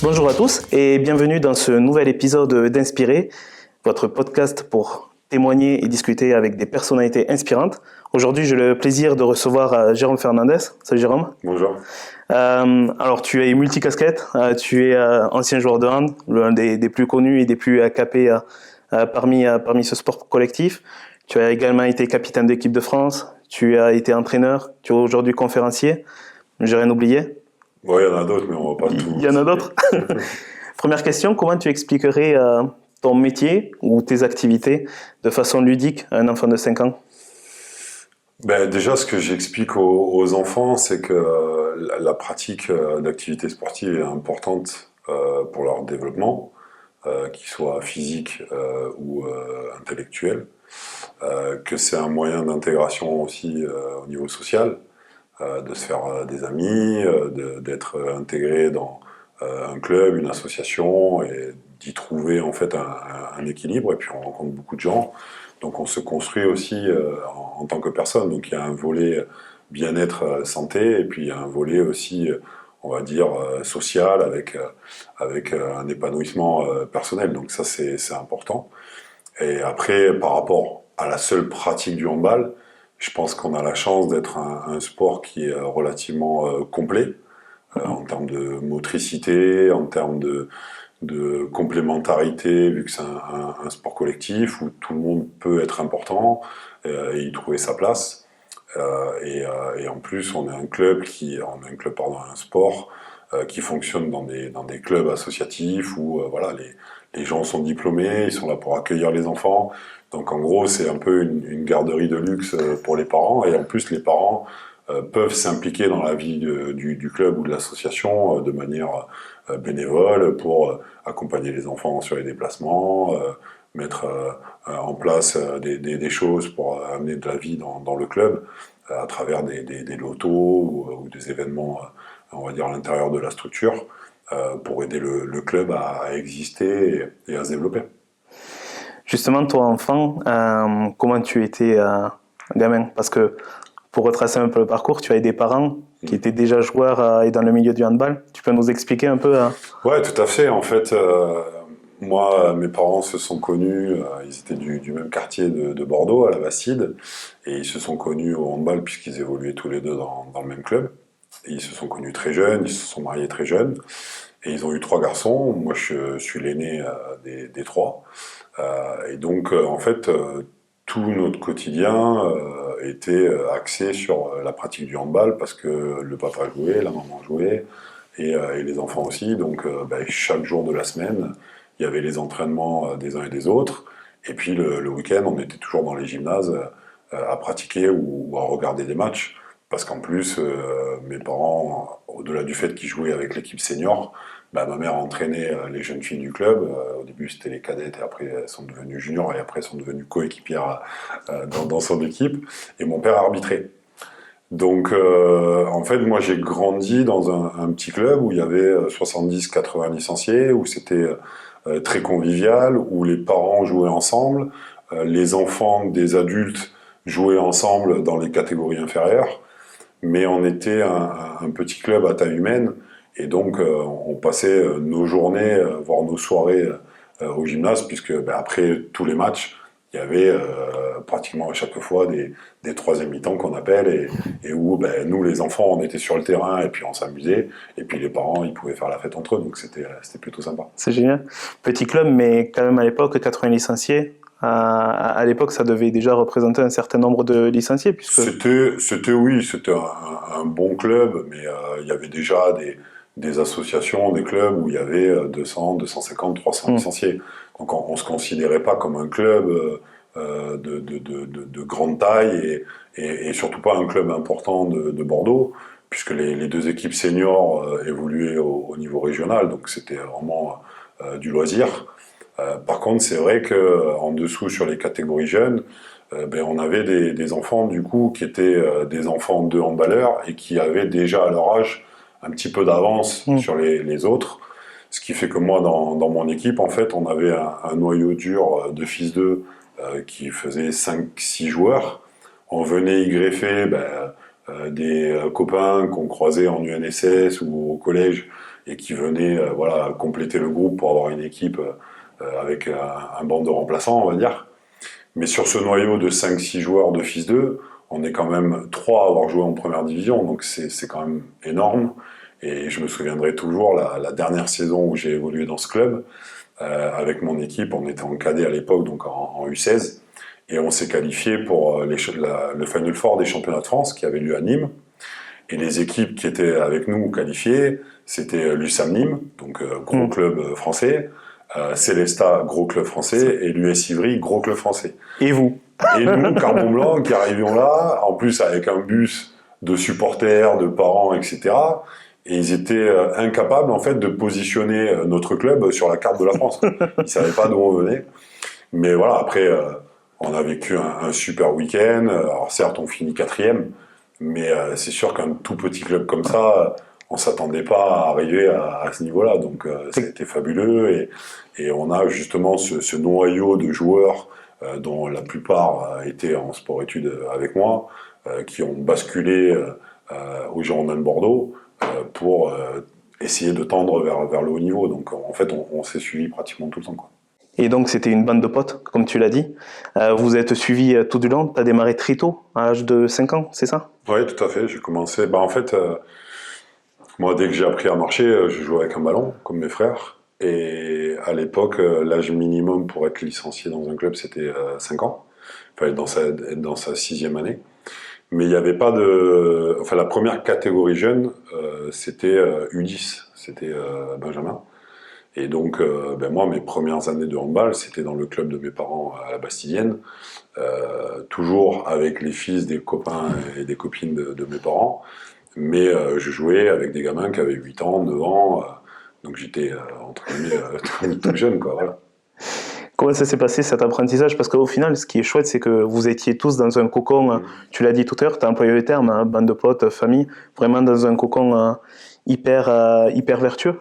Bonjour à tous et bienvenue dans ce nouvel épisode d'Inspirer, votre podcast pour témoigner et discuter avec des personnalités inspirantes. Aujourd'hui, j'ai le plaisir de recevoir Jérôme Fernandez. Salut Jérôme. Bonjour. Alors, tu es multicasquette, tu es ancien joueur de hand, l'un des plus connus et des plus capés parmi ce sport collectif. Tu as également été capitaine d'équipe de France, tu as été entraîneur, tu es aujourd'hui conférencier. J'ai rien oublié? Oui, il y en a d'autres, mais on va pas tout. Il y en a d'autres. Première question, comment tu expliquerais ton métier ou tes activités de façon ludique à un enfant de 5 ans? Déjà, ce que j'explique aux enfants, c'est que la pratique d'activités sportives est importante pour leur développement, qu'il soit physique ou intellectuel, que c'est un moyen d'intégration aussi au niveau social, de se faire des amis, d'être intégré dans un club, une association, et d'y trouver en fait un équilibre. Et puis on rencontre beaucoup de gens, donc on se construit aussi en tant que personne. Donc il y a un volet bien-être, santé, et puis il y a un volet aussi, on va dire, social, avec un épanouissement personnel. Donc ça c'est important. Et après, par rapport à la seule pratique du handball, je pense qu'on a la chance d'être un sport qui est relativement complet, en termes de motricité, en termes de complémentarité, vu que c'est un sport collectif où tout le monde peut être important et y trouver sa place. Et en plus, on est un sport qui fonctionne dans des clubs associatifs où voilà, les gens sont diplômés, ils sont là pour accueillir les enfants. Donc en gros, c'est un peu une garderie de luxe pour les parents. Et en plus, les parents peuvent s'impliquer dans la vie du club ou de l'association de manière bénévole pour accompagner les enfants sur les déplacements, mettre en place des choses pour amener de la vie dans le club à travers des lotos ou des événements, on va dire, à l'intérieur de la structure pour aider le club à exister et à se développer. Justement, toi, enfant, comment tu étais gamin? Parce que pour retracer un peu le parcours, tu avais des parents qui étaient déjà joueurs et dans le milieu du handball. Tu peux nous expliquer un peu? Ouais, tout à fait. En fait, moi, mes parents se sont connus, ils étaient du même quartier de Bordeaux, à la Bastide, et ils se sont connus au handball puisqu'ils évoluaient tous les deux dans le même club. Et ils se sont connus très jeunes, ils se sont mariés très jeunes, et ils ont eu 3 garçons. Moi, je suis l'aîné des 3. Et donc, en fait, tout notre quotidien était axé sur la pratique du handball parce que le papa jouait, la maman jouait, et les enfants aussi. Donc, chaque jour de la semaine, il y avait les entraînements des uns et des autres. Et puis, le week-end, on était toujours dans les gymnases à pratiquer ou à regarder des matchs. Parce qu'en plus, mes parents, au-delà du fait qu'ils jouaient avec l'équipe senior, ma mère entraînait les jeunes filles du club. Au début, c'était les cadettes, et après, elles sont devenues juniors, et après, elles sont devenues coéquipières dans son équipe. Et mon père arbitrait. Donc, en fait, moi, j'ai grandi dans un petit club où il y avait 70-80 licenciés, où c'était très convivial, où les parents jouaient ensemble, les enfants des adultes jouaient ensemble dans les catégories inférieures, mais on était un petit club à taille humaine, et donc on passait nos journées, voire nos soirées au gymnase, puisque après tous les matchs, il y avait pratiquement à chaque fois des troisième mi-temps qu'on appelle, et où nous les enfants on était sur le terrain et puis on s'amusait, et puis les parents ils pouvaient faire la fête entre eux, donc c'était plutôt sympa. C'est génial. Petit club, mais quand même à l'époque, 80 licenciés. À l'époque, ça devait déjà représenter un certain nombre de licenciés. Puisque... C'était un bon club, mais il y avait déjà des associations, des clubs où il y avait 200, 250, 300 licenciés. Donc on ne se considérait pas comme un club de grande taille et surtout pas un club important de Bordeaux, puisque les 2 équipes seniors évoluaient au niveau régional, donc c'était vraiment du loisir. Par contre, c'est vrai qu'en dessous, sur les catégories jeunes, on avait des enfants du coup qui étaient des enfants de handballeurs et qui avaient déjà à leur âge un petit peu d'avance sur les autres. Ce qui fait que moi, dans mon équipe, en fait, on avait un noyau dur de fils d'eux qui faisait 5-6 joueurs. On venait y greffer des copains qu'on croisait en UNSS ou au collège et qui venaient voilà, compléter le groupe pour avoir une équipe avec un banc de remplaçants, on va dire. Mais sur ce noyau de 5-6 joueurs de Fils 2, on est quand même 3 à avoir joué en première division, donc c'est quand même énorme. Et je me souviendrai toujours la dernière saison où j'ai évolué dans ce club, avec mon équipe, on était en cadet à l'époque, donc en U16, et on s'est qualifié pour le Final Four des championnats de France qui avait lieu à Nîmes. Et les équipes qui étaient avec nous qualifiées, c'était l'USAM Nîmes, donc gros club français, Célestat, gros club français, et l'US Ivry, gros club français. Et vous? Et nous, Carbon Blanc, qui arrivions là, en plus avec un bus de supporters, de parents, etc. Et ils étaient incapables, en fait, de positionner notre club sur la carte de la France. Ils savaient pas d'où on venait. Mais voilà, après, on a vécu un super week-end. Alors certes, on finit 4e, mais c'est sûr qu'un tout petit club comme ça, on s'attendait pas à arriver à ce niveau-là. Donc c'était fabuleux. Et on a justement ce noyau de joueurs dont la plupart étaient en sport-études avec moi, qui ont basculé au Girondins de Bordeaux pour essayer de tendre vers le haut niveau. Donc en fait, on s'est suivi pratiquement tout le temps, quoi. Et donc, c'était une bande de potes, comme tu l'as dit. Vous êtes suivis tout du long. Tu as démarré très tôt, à l'âge de 5 ans, c'est ça? Oui, tout à fait. J'ai commencé. En fait, moi, dès que j'ai appris à marcher, je jouais avec un ballon, comme mes frères. Et à l'époque, l'âge minimum pour être licencié dans un club, c'était 5 ans. Il fallait être dans sa 6e année. Mais il n'y avait pas de. Enfin, la première catégorie jeune, c'était U10, c'était Benjamin. Et donc, moi, mes premières années de handball, c'était dans le club de mes parents à la Bastidienne, toujours avec les fils des copains et des copines de mes parents. Mais je jouais avec des gamins qui avaient 8 ans, 9 ans, donc j'étais, entre guillemets, tout jeune, quoi, voilà. Comment ça s'est passé cet apprentissage? Parce qu'au final, ce qui est chouette, c'est que vous étiez tous dans un cocon, tu l'as dit tout à l'heure, tu as employé le terme, hein, bande de potes, famille, vraiment dans un cocon hyper vertueux.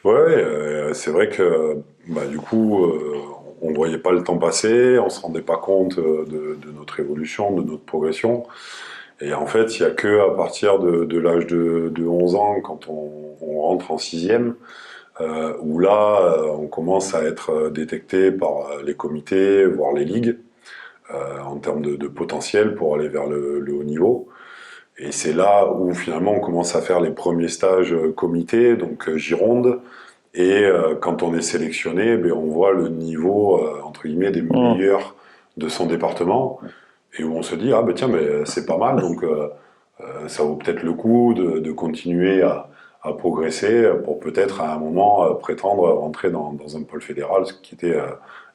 Ouais, c'est vrai que du coup, on ne voyait pas le temps passer, on ne se rendait pas compte de notre évolution, de notre progression. Et en fait, il n'y a que à partir de l'âge de 11 ans, quand on rentre en 6e, où là, on commence à être détecté par les comités, voire les ligues, en termes de potentiel pour aller vers le haut niveau. Et c'est là où finalement on commence à faire les premiers stages comités, donc Gironde. Et quand on est sélectionné, on voit le niveau, entre guillemets, des meilleurs de son département. Et où on se dit, tiens, c'est pas mal, donc ça vaut peut-être le coup de continuer à progresser pour peut-être à un moment prétendre rentrer dans un pôle fédéral, ce qui était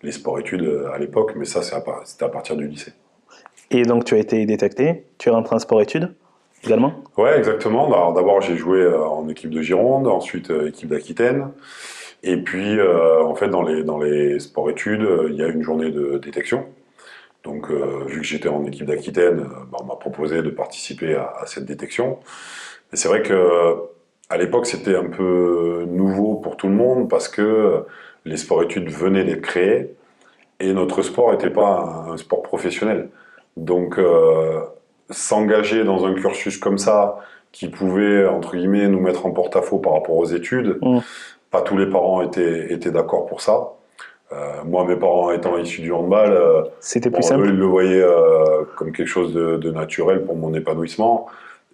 les sports-études à l'époque, mais ça c'était à partir du lycée. Et donc tu as été détecté, tu es rentré en sport-études également? Ouais, exactement. Alors d'abord j'ai joué en équipe de Gironde, ensuite équipe d'Aquitaine, et puis en fait dans les sports-études, il y a une journée de détection. Donc, vu que j'étais en équipe d'Aquitaine, on m'a proposé de participer à cette détection. Mais c'est vrai que à l'époque, c'était un peu nouveau pour tout le monde parce que les sports-études venaient d'être créés et notre sport n'était pas un sport professionnel. Donc, s'engager dans un cursus comme ça, qui pouvait, entre guillemets, nous mettre en porte-à-faux par rapport aux études, pas tous les parents étaient d'accord pour ça. Moi, mes parents étant issus du handball, c'était plus simple. Eux, ils le voyaient comme quelque chose de naturel pour mon épanouissement.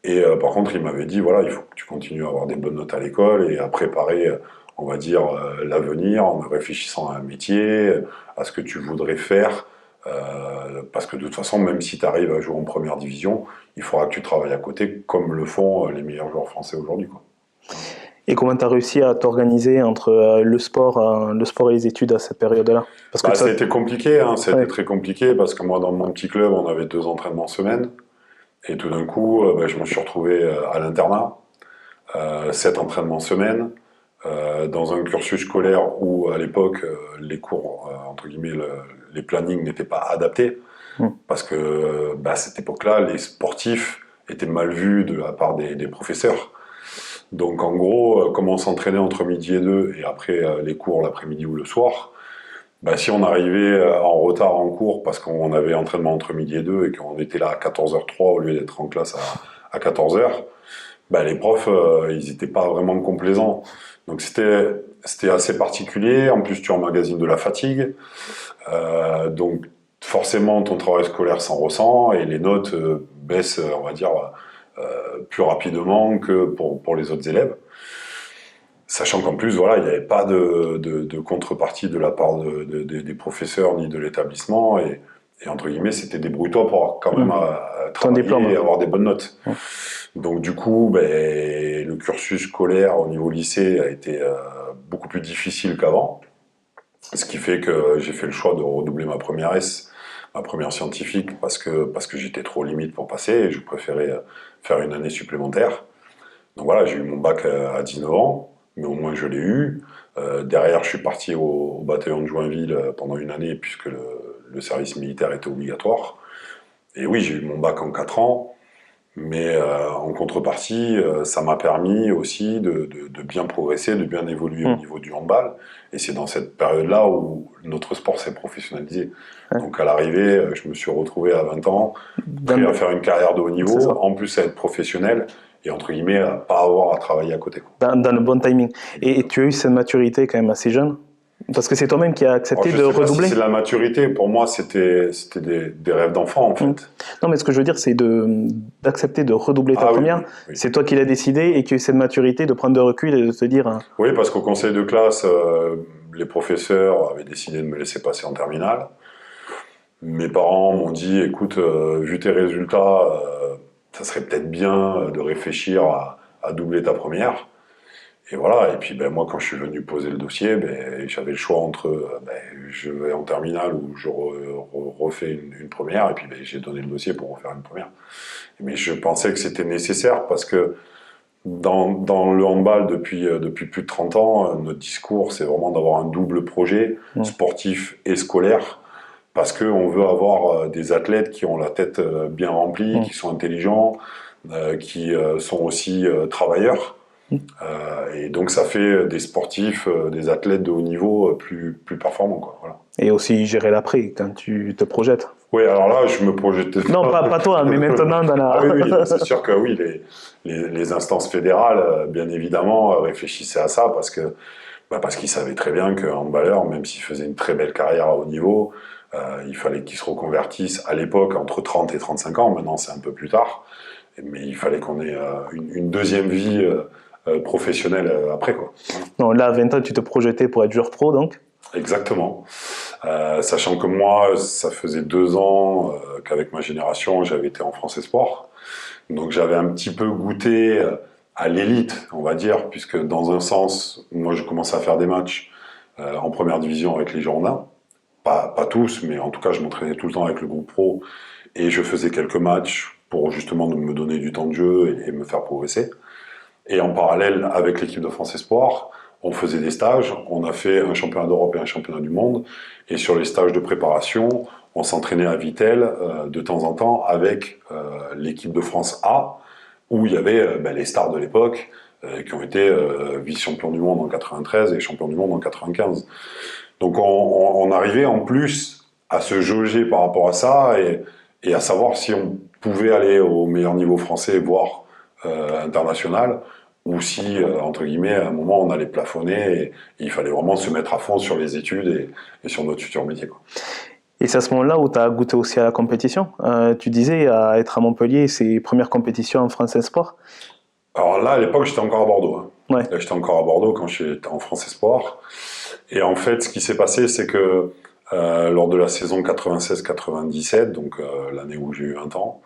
Et par contre, ils m'avaient dit, voilà, il faut que tu continues à avoir des bonnes notes à l'école et à préparer, on va dire, l'avenir en réfléchissant à un métier, à ce que tu voudrais faire. Parce que de toute façon, même si tu arrives à jouer en première division, il faudra que tu travailles à côté, comme le font les meilleurs joueurs français aujourd'hui, quoi. Et comment tu as réussi à t'organiser entre le sport et les études à cette période-là? Parce que ça a été compliqué, ça a été très compliqué, parce que moi, dans mon petit club, on avait 2 entraînements semaine, et tout d'un coup, je me suis retrouvé à l'internat, 7 entraînements semaine, dans un cursus scolaire où, à l'époque, les cours, entre guillemets, les plannings n'étaient pas adaptés, parce que à cette époque-là, les sportifs étaient mal vus de la part des professeurs. Donc en gros, comme on s'entraînait entre midi et 2 et après les cours l'après-midi ou le soir, si on arrivait en retard en cours parce qu'on avait entraînement entre midi et 2 et qu'on était là à 14h03 au lieu d'être en classe à 14h, bah, les profs, ils n'étaient pas vraiment complaisants. Donc c'était assez particulier. En plus, tu emmagasines de la fatigue. Donc forcément, ton travail scolaire s'en ressent et les notes baissent, on va dire, plus rapidement que pour les autres élèves. Sachant qu'en plus, voilà, il n'y avait pas de contrepartie de la part des professeurs ni de l'établissement. Et entre guillemets, c'était débrouille-toi pour quand même travailler et avoir des bonnes notes. Donc du coup, ben, le cursus scolaire au niveau lycée a été beaucoup plus difficile qu'avant. Ce qui fait que j'ai fait le choix de redoubler ma première S, ma première scientifique, parce que j'étais trop limite pour passer et je préférais faire une année supplémentaire. Donc voilà, j'ai eu mon bac à 19 ans, mais au moins je l'ai eu. Derrière, je suis parti au bataillon de Joinville pendant une année, puisque le service militaire était obligatoire. Et oui, j'ai eu mon bac en 4 ans, mais en contrepartie, ça m'a permis aussi de bien progresser, de bien évoluer au niveau du handball. Et c'est dans cette période-là où notre sport s'est professionnalisé. Donc à l'arrivée, je me suis retrouvé à 20 ans, prêt à faire une carrière de haut niveau, en plus à être professionnel, et entre guillemets, à pas avoir à travailler à côté. Dans le bon timing. Et tu as eu cette maturité quand même assez jeune? Parce que c'est toi-même qui as accepté de redoubler. C'est la maturité. Pour moi, c'était des rêves d'enfant, en fait. Non, mais ce que je veux dire, c'est d'accepter de redoubler ta première. Oui. C'est toi qui l'as décidé et qui as eu cette maturité de prendre de recul et de te dire... Oui, parce qu'au conseil de classe, les professeurs avaient décidé de me laisser passer en terminale. Mes parents m'ont dit, écoute, vu tes résultats, ça serait peut-être bien de réfléchir à doubler ta première. Et voilà, et puis ben, moi quand je suis venu poser le dossier, ben, j'avais le choix entre ben, je vais en terminale ou je refais une première, et puis ben, j'ai donné le dossier pour refaire une première. Mais je pensais que c'était nécessaire parce que dans le handball depuis plus de 30 ans, notre discours c'est vraiment d'avoir un double projet, sportif et scolaire, parce qu'on veut avoir des athlètes qui ont la tête bien remplie, qui sont intelligents, qui sont aussi travailleurs. Et donc ça fait des sportifs, des athlètes de haut niveau plus performants, quoi. Voilà. Et aussi gérer l'après quand tu te projettes. Oui, alors là je me projetais pas. Non, pas toi, mais maintenant dans la... Ah oui, c'est sûr que oui, les instances fédérales, bien évidemment, réfléchissaient à ça parce qu'ils savaient très bien qu'un handballeur, même s'il faisait une très belle carrière à haut niveau, il fallait qu'il se reconvertisse à l'époque entre 30 et 35 ans, maintenant c'est un peu plus tard, mais il fallait qu'on ait une deuxième vie professionnel après, quoi. Non, là, à 20 ans, tu te projetais pour être joueur pro, donc? Exactement. Sachant que moi, ça faisait 2 ans qu'avec ma génération, j'avais été en France Espoir. Donc j'avais un petit peu goûté à l'élite, on va dire, puisque dans un sens, moi je commençais à faire des matchs en première division avec les Girondins. Pas tous, mais en tout cas, je m'entraînais tout le temps avec le groupe pro et je faisais quelques matchs pour justement me donner du temps de jeu et me faire progresser. Et en parallèle, avec l'équipe de France Espoir, on faisait des stages. On a fait un championnat d'Europe et un championnat du monde. Et sur les stages de préparation, on s'entraînait à Vittel de temps en temps avec l'équipe de France A, où il y avait les stars de l'époque qui ont été vice-champions du monde en 93 et champions du monde en 95. Donc on arrivait en plus à se jauger par rapport à ça et à savoir si on pouvait aller au meilleur niveau français, voire international, ou si, entre guillemets, à un moment, on allait plafonner et il fallait vraiment se mettre à fond sur les études et sur notre futur métier, quoi. Et c'est à ce moment-là où tu as goûté aussi à la compétition. Tu disais, à être à Montpellier, ses premières compétitions en France Espoir. Alors là, à l'époque, j'étais encore à Bordeaux. Hein. Ouais. J'étais encore à Bordeaux quand j'étais en France Espoir. Et en fait, ce qui s'est passé, c'est que lors de la saison 96-97, donc l'année où j'ai eu 20 ans,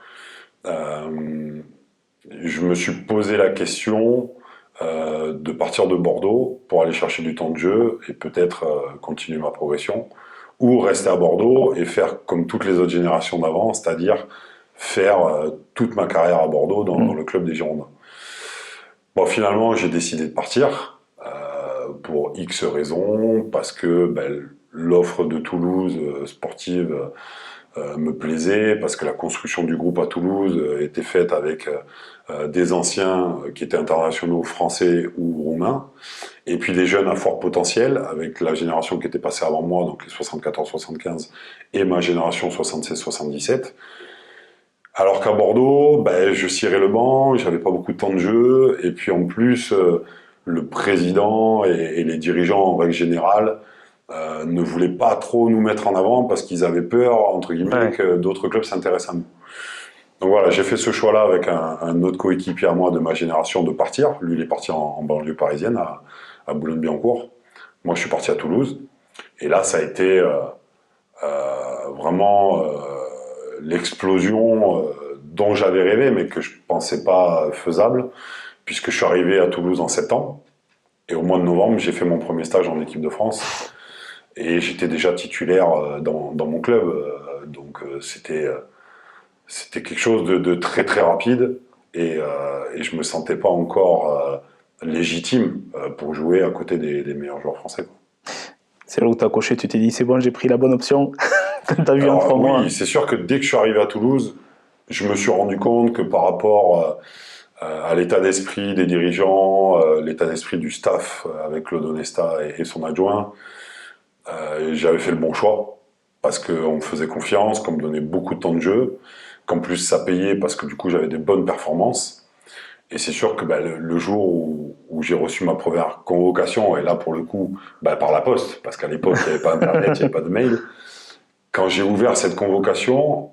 je me suis posé la question de partir de Bordeaux pour aller chercher du temps de jeu et peut-être continuer ma progression, ou rester à Bordeaux et faire comme toutes les autres générations d'avant, c'est-à-dire faire toute ma carrière à Bordeaux dans le club des Girondins. Bon, finalement, j'ai décidé de partir pour X raisons, parce que l'offre de Toulouse sportive me plaisait, parce que la construction du groupe à Toulouse était faite avec des anciens qui étaient internationaux français ou roumains, et puis des jeunes à fort potentiel, avec la génération qui était passée avant moi, donc les 74-75, et ma génération 76-77. Alors qu'à Bordeaux, ben, je cirais le banc, j'avais pas beaucoup de temps de jeu, et puis en plus, le président et les dirigeants en règle générale ne voulaient pas trop nous mettre en avant parce qu'ils avaient peur, entre guillemets, Ouais. que d'autres clubs s'intéressent à nous. Donc voilà, j'ai fait ce choix-là avec un autre coéquipier à moi de ma génération de partir. Lui, il est parti en banlieue parisienne, à Boulogne-Billancourt. Moi, je suis parti à Toulouse. Et là, ça a été vraiment l'explosion dont j'avais rêvé, mais que je pensais pas faisable, puisque je suis arrivé à Toulouse en septembre. Et au mois de novembre, j'ai fait mon premier stage en équipe de France. Et j'étais déjà titulaire dans mon club. C'était quelque chose de très très rapide. Et je me sentais pas encore légitime pour jouer à côté des meilleurs joueurs français, quoi. C'est là où tu as coché, tu t'es dit, c'est bon, j'ai pris la bonne option. Quand tu as vu en 3 mois. Oui, c'est sûr que dès que je suis arrivé à Toulouse, je me suis rendu compte que par rapport à l'état d'esprit des dirigeants, l'état d'esprit du staff avec Claude Onesta et son adjoint, j'avais fait le bon choix parce qu'on me faisait confiance, qu'on me donnait beaucoup de temps de jeu, qu'en plus ça payait parce que du coup j'avais des bonnes performances. Et c'est sûr que bah, le jour où j'ai reçu ma première convocation, et là pour le coup bah, par la poste, parce qu'à l'époque il n'y avait pas internet, il n'y avait pas de mail, quand j'ai ouvert cette convocation,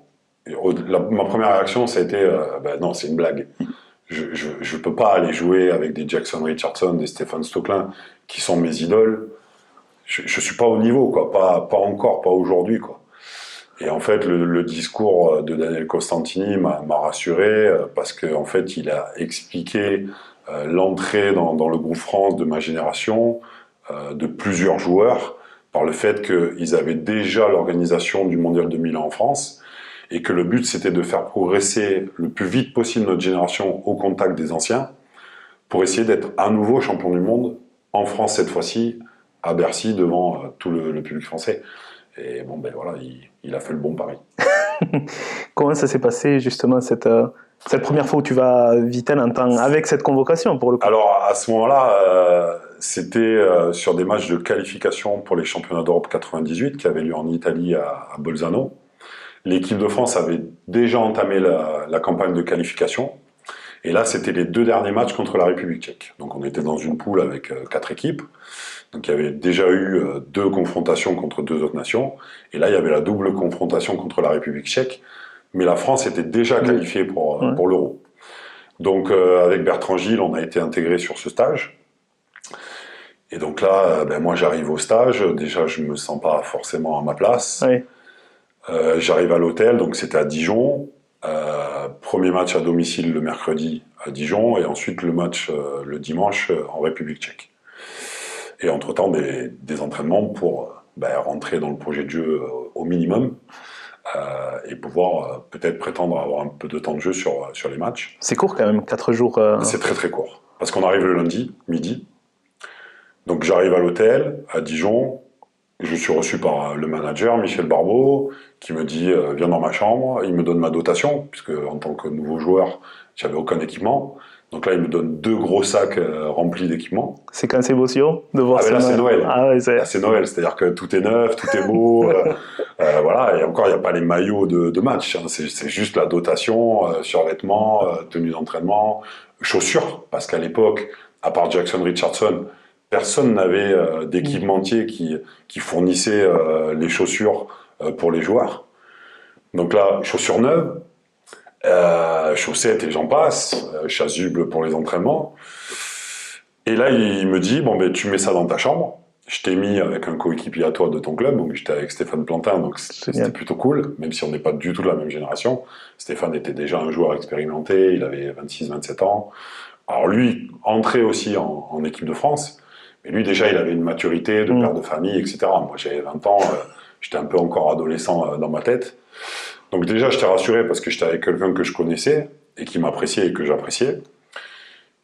ma première réaction ça a été bah, non, c'est une blague. Je peux pas aller jouer avec des Jackson Richardson, des Stéphane Stocklin, qui sont mes idoles. Je suis pas au niveau, quoi. Pas encore, pas aujourd'hui, quoi. Et en fait, le discours de Daniel Costantini m'a rassuré parce que en fait, il a expliqué l'entrée dans le groupe France de ma génération de plusieurs joueurs par le fait qu'ils avaient déjà l'organisation du Mondial 2000 en France et que le but c'était de faire progresser le plus vite possible notre génération au contact des anciens pour essayer d'être à nouveau champion du monde en France cette fois-ci à Bercy devant tout le public français. Et bon ben voilà, il a fait le bon pari. Comment ça s'est passé justement cette première fois où tu vas à Vittel en temps, avec cette convocation pour le coup? Alors à ce moment-là, c'était sur des matchs de qualification pour les championnats d'Europe 98 qui avaient lieu en Italie à Bolzano. L'équipe de France avait déjà entamé la campagne de qualification. Et là, c'était les 2 derniers matchs contre la République tchèque. Donc on était dans une poule avec 4 équipes. Donc il y avait déjà eu 2 confrontations contre 2 autres nations. Et là, il y avait la double confrontation contre la République tchèque. Mais la France était déjà qualifiée Ouais. pour l'Euro. Donc avec Bertrand Gilles, on a été intégré sur ce stage. Et donc là, ben, moi j'arrive au stage. Déjà, je me sens pas forcément à ma place. Ouais. J'arrive à l'hôtel, donc c'était à Dijon. Premier match à domicile le mercredi à Dijon et ensuite le match le dimanche en République tchèque. Et entre-temps, des entraînements pour ben, rentrer dans le projet de jeu au minimum et pouvoir peut-être prétendre à avoir un peu de temps de jeu sur les matchs. C'est court quand même, 4 jours. C'est très très court. Parce qu'on arrive le lundi, midi. Donc j'arrive à l'hôtel, à Dijon. Je suis reçu par le manager, Michel Barbeau, qui me dit viens dans ma chambre. Il me donne ma dotation, puisque en tant que nouveau joueur, j'avais aucun équipement. Donc là, il me donne 2 gros sacs remplis d'équipements. C'est quand c'est émotion de voir Ah mais ça. là, c'est Noël. Ah ouais, Là, c'est Noël, c'est-à-dire que tout est neuf, tout est beau. Voilà, et encore, il n'y a pas les maillots de match. Hein. C'est juste la dotation, survêtement, tenue d'entraînement, chaussures, parce qu'à l'époque, à part Jackson Richardson, personne n'avait d'équipementier qui fournissait les chaussures pour les joueurs. Donc là, chaussures neuves, chaussettes et j'en passe, chasuble pour les entraînements. Et là, il me dit, bon, ben, tu mets ça dans ta chambre. Je t'ai mis avec un coéquipier à toi de ton club, donc j'étais avec Stéphane Plantin, donc c'était plutôt cool, même si on n'est pas du tout de la même génération. Stéphane était déjà un joueur expérimenté, il avait 26-27 ans. Alors lui, entré aussi en équipe de France, mais lui déjà, il avait une maturité de père de famille, etc. Moi, j'avais 20 ans, j'étais un peu encore adolescent dans ma tête. Donc déjà, j'étais rassuré parce que j'étais avec quelqu'un que je connaissais et qui m'appréciait et que j'appréciais.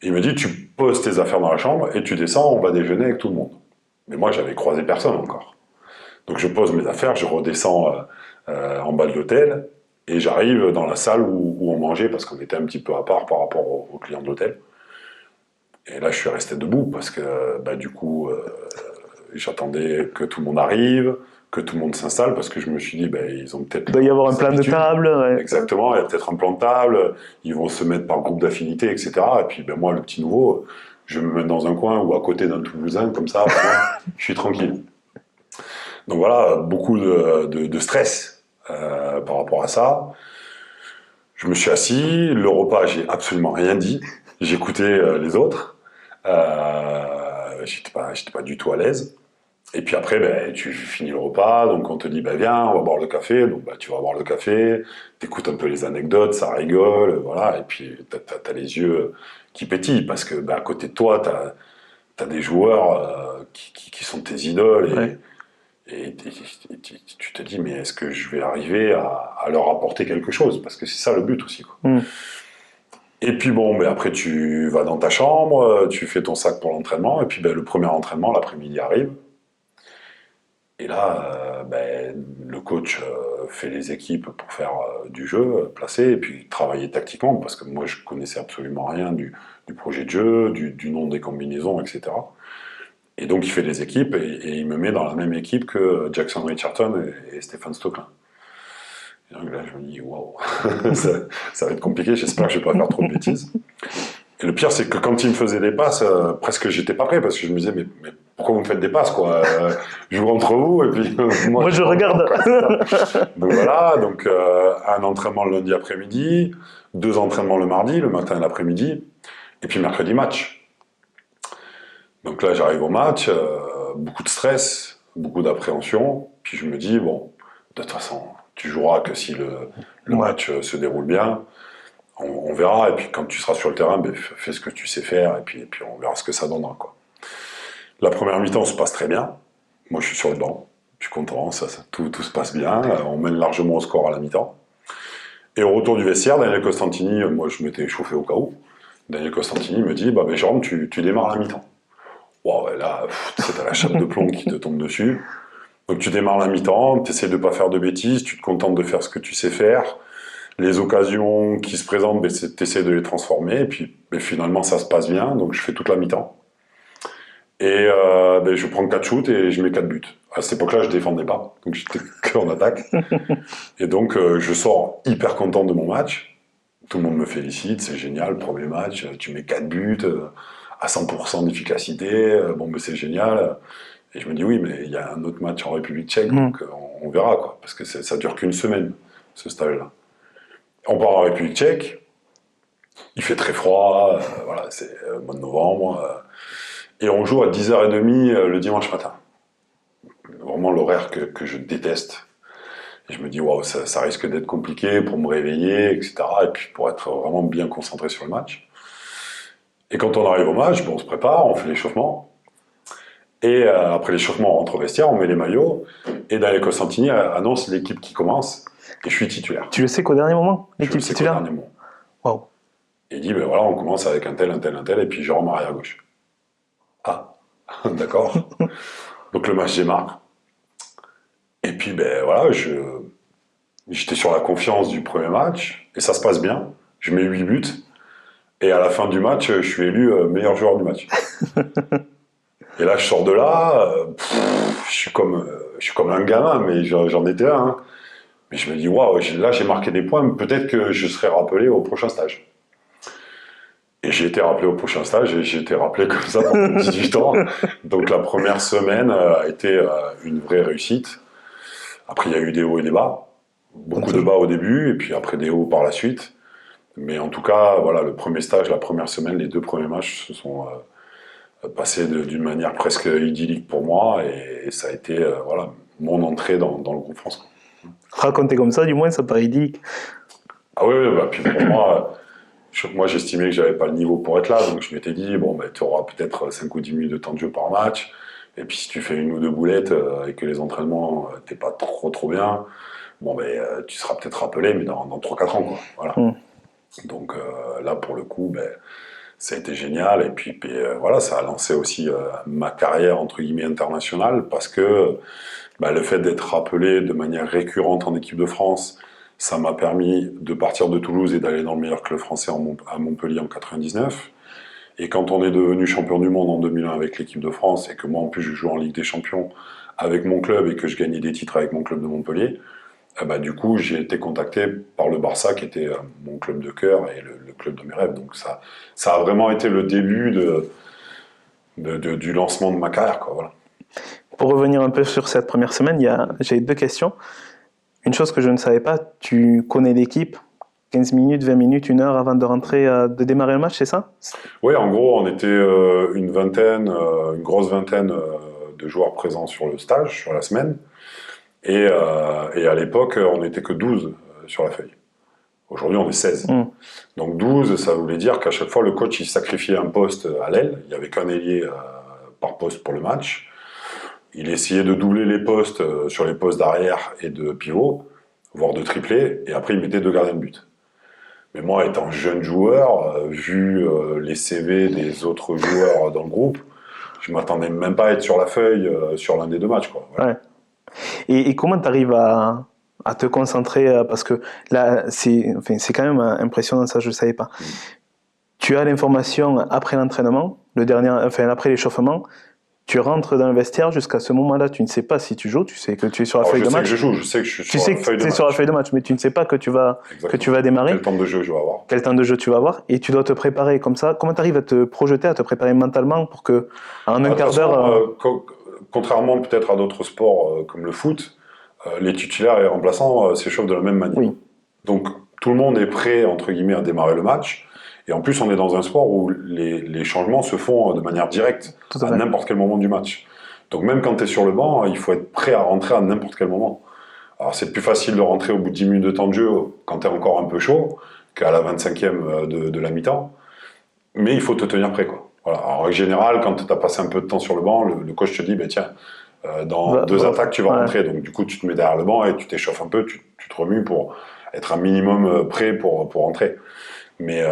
Il me dit, tu poses tes affaires dans la chambre et tu descends, on va déjeuner avec tout le monde. Mais moi, j'avais croisé personne encore. Donc je pose mes affaires, je redescends en bas de l'hôtel et j'arrive dans la salle où on mangeait parce qu'on était un petit peu à part par rapport aux clients de l'hôtel. Et là, je suis resté debout parce que bah, du coup, j'attendais que tout le monde arrive, que tout le monde s'installe, parce que je me suis dit, ben, ils ont peut-être... Il doit y avoir un des plan de habitudes. table. Ouais. Exactement, il y a peut-être un plan de table, ils vont se mettre par groupe d'affinité, etc. Et puis ben, moi, le petit nouveau, je me mets dans un coin ou à côté d'un Toulousain, comme ça, vraiment, je suis tranquille. Donc voilà, beaucoup de stress par rapport à ça. Je me suis assis, le repas, j'ai absolument rien dit. J'écoutais les autres. J'étais pas du tout à l'aise. Et puis après, ben, tu finis le repas, donc on te dit, ben, viens, on va boire le café. Donc ben, tu vas boire le café, t'écoutes un peu les anecdotes, ça rigole, voilà. Et puis t'as les yeux qui pétillent, parce que ben, à côté de toi, t'as des joueurs qui sont tes idoles. Ouais. Et tu te dis, mais est-ce que je vais arriver à leur apporter quelque chose? Parce que c'est ça le but aussi, quoi. Et puis bon, ben après tu vas dans ta chambre, tu fais ton sac pour l'entraînement, et puis ben, le premier entraînement, l'après-midi arrive. Et là, ben, le coach fait les équipes pour faire du jeu, placer, et puis travailler tactiquement, parce que moi je connaissais absolument rien du projet de jeu, du nom des combinaisons, etc. Et donc il fait les équipes, et il me met dans la même équipe que Jackson Richardson et Stephen Stocklin. Et donc là, je me dis, waouh, ça va être compliqué, j'espère que je vais pas faire trop de bêtises. Et le pire, c'est que quand il me faisait des passes, presque j'étais pas prêt, parce que je me disais, mais pourquoi vous me faites des passes, quoi? Je joue entre vous, et puis Moi, je regarde. Donc voilà, donc un entraînement le lundi après-midi, 2 entraînements le mardi, le matin et l'après-midi, et puis mercredi match. Donc là, j'arrive au match, beaucoup de stress, beaucoup d'appréhension, puis je me dis, bon, de toute façon, tu joueras que si le match se déroule bien, on verra, et puis quand tu seras sur le terrain, ben, fais ce que tu sais faire, et puis on verra ce que ça donnera, quoi. La première mi-temps se passe très bien, moi je suis sur le banc, je suis content, tout se passe bien, on mène largement au score à la mi-temps. Et au retour du vestiaire, Daniel Costantini, moi je m'étais chauffé au cas où, Daniel Costantini me dit, bah ben, Jérôme, tu démarres la mi-temps. Wow, là, c'est la chape de plomb qui te tombe dessus. Donc tu démarres la mi-temps, tu essaies de ne pas faire de bêtises, tu te contentes de faire ce que tu sais faire. Les occasions qui se présentent, ben, tu essaies de les transformer, et puis ben, finalement ça se passe bien, donc je fais toute la mi-temps. Et ben, je prends 4 shoots et je mets 4 buts. À cette époque-là, je défendais pas, donc j'étais que en attaque. Et donc je sors hyper content de mon match. Tout le monde me félicite, c'est génial, premier match, tu mets 4 buts à 100% d'efficacité, bon ben c'est génial. Et je me dis oui, mais il y a un autre match en République tchèque, donc on verra, quoi, parce que ça dure qu'une semaine, ce stage-là. On part en République tchèque, il fait très froid, voilà, c'est mois de novembre, et on joue à 10h30 le dimanche matin. Vraiment l'horaire que je déteste. Et je me dis, waouh, ça risque d'être compliqué pour me réveiller, etc. Et puis pour être vraiment bien concentré sur le match. Et quand on arrive au match, bon, on se prépare, on fait l'échauffement. Et après l'échauffement, on rentre au vestiaire, on met les maillots. Et Daniel Costantini annonce l'équipe qui commence. Et je suis titulaire. Tu le sais qu'au dernier moment, l'équipe Je le sais qu'au titulaire? dernier moment. Waouh. Et il dit, ben voilà, on commence avec un tel, et puis Jérôme arrière gauche. Ah, d'accord. Donc le match démarre. Et puis, ben voilà, j'étais sur la confiance du premier match, et ça se passe bien. Je mets 8 buts, et à la fin du match, je suis élu meilleur joueur du match. Et là, je sors de là, je suis comme un gamin, mais j'en étais un. Hein. Mais je me dis, waouh, là, j'ai marqué des points, peut-être que je serai rappelé au prochain stage. Et j'ai été rappelé au prochain stage, et j'ai été rappelé comme ça pendant 18 ans. Donc la première semaine a été une vraie réussite. Après, il y a eu des hauts et des bas. Beaucoup de bas au début, et puis après des hauts par la suite. Mais en tout cas, voilà, le premier stage, la première semaine, les 2 premiers matchs se sont passés d'une manière presque idyllique pour moi, et ça a été voilà, mon entrée dans le groupe France. Raconter comme ça, du moins, ça paraît idyllique. Ah oui, bah, puis pour moi, j'estimais que j'avais pas le niveau pour être là, donc je m'étais dit, bon, bah, tu auras peut-être 5 ou 10 minutes de temps de jeu par match, et puis si tu fais 1 ou 2 boulettes et que les entraînements, t'es pas trop bien, bon, ben, tu seras peut-être rappelé, mais dans 3-4 ans, quoi. Voilà. Donc là, pour le coup, ben, ça a été génial, et puis voilà, ça a lancé aussi ma carrière, entre guillemets, internationale, parce que ben, le fait d'être rappelé de manière récurrente en équipe de France, ça m'a permis de partir de Toulouse et d'aller dans le meilleur club français à Montpellier en 99. Et quand on est devenu champion du monde en 2001 avec l'équipe de France, et que moi en plus je joue en Ligue des Champions avec mon club et que je gagnais des titres avec mon club de Montpellier, du coup, j'ai été contacté par le Barça, qui était mon club de cœur et le club de mes rêves. Donc ça a vraiment été le début du lancement de ma carrière, quoi, voilà. Pour revenir un peu sur cette première semaine, j'ai 2 questions. Une chose que je ne savais pas, tu connais l'équipe 15 minutes, 20 minutes, 1 heure avant de rentrer, de démarrer le match, c'est ça? Oui, en gros, on était une grosse vingtaine de joueurs présents sur le stage, sur la semaine. Et à l'époque, on n'était que 12 sur la feuille. Aujourd'hui, on est 16. Donc 12, ça voulait dire qu'à chaque fois, le coach, il sacrifiait un poste à l'aile. Il n'y avait qu'un ailier par poste pour le match. Il essayait de doubler les postes sur les postes d'arrière et de pivot, voire de triplé, et après, il mettait 2 gardiens de but. Mais moi, étant jeune joueur, vu les CV des autres joueurs dans le groupe, je m'attendais même pas à être sur la feuille sur l'un des 2 matchs, quoi. Voilà. Ouais. Et comment tu arrives à te concentrer, parce que là, c'est quand même impressionnant, ça je ne savais pas. Tu as l'information après l'entraînement, après l'échauffement, tu rentres dans le vestiaire, jusqu'à ce moment-là, tu ne sais pas si tu joues, tu sais que tu es sur la feuille de match. Je sais que je joue, je sais que je suis sur la feuille de match. Tu sais que tu es sur la feuille de match, mais tu ne sais pas que tu vas démarrer. Quel temps de jeu je vais avoir. Quel temps de jeu tu vas avoir, et tu dois te préparer comme ça. Comment tu arrives à te projeter, à te préparer mentalement pour que, en un quart d'heure... Contrairement peut-être à d'autres sports comme le foot, les titulaires et les remplaçants s'échauffent de la même manière. Oui. Donc tout le monde est prêt, entre guillemets, à démarrer le match. Et en plus, on est dans un sport où les changements se font de manière directe, à n'importe quel moment du match. Donc même quand tu es sur le banc, il faut être prêt à rentrer à n'importe quel moment. Alors c'est plus facile de rentrer au bout de 10 minutes de temps de jeu quand tu es encore un peu chaud qu'à la 25e de la mi-temps. Mais il faut te tenir prêt, quoi. Voilà. Alors, en général, quand tu as passé un peu de temps sur le banc, le coach te dit, tiens, dans 2 attaques, tu vas rentrer. Donc du coup, tu te mets derrière le banc et tu t'échauffes un peu, tu te remues pour être un minimum prêt pour rentrer. Mais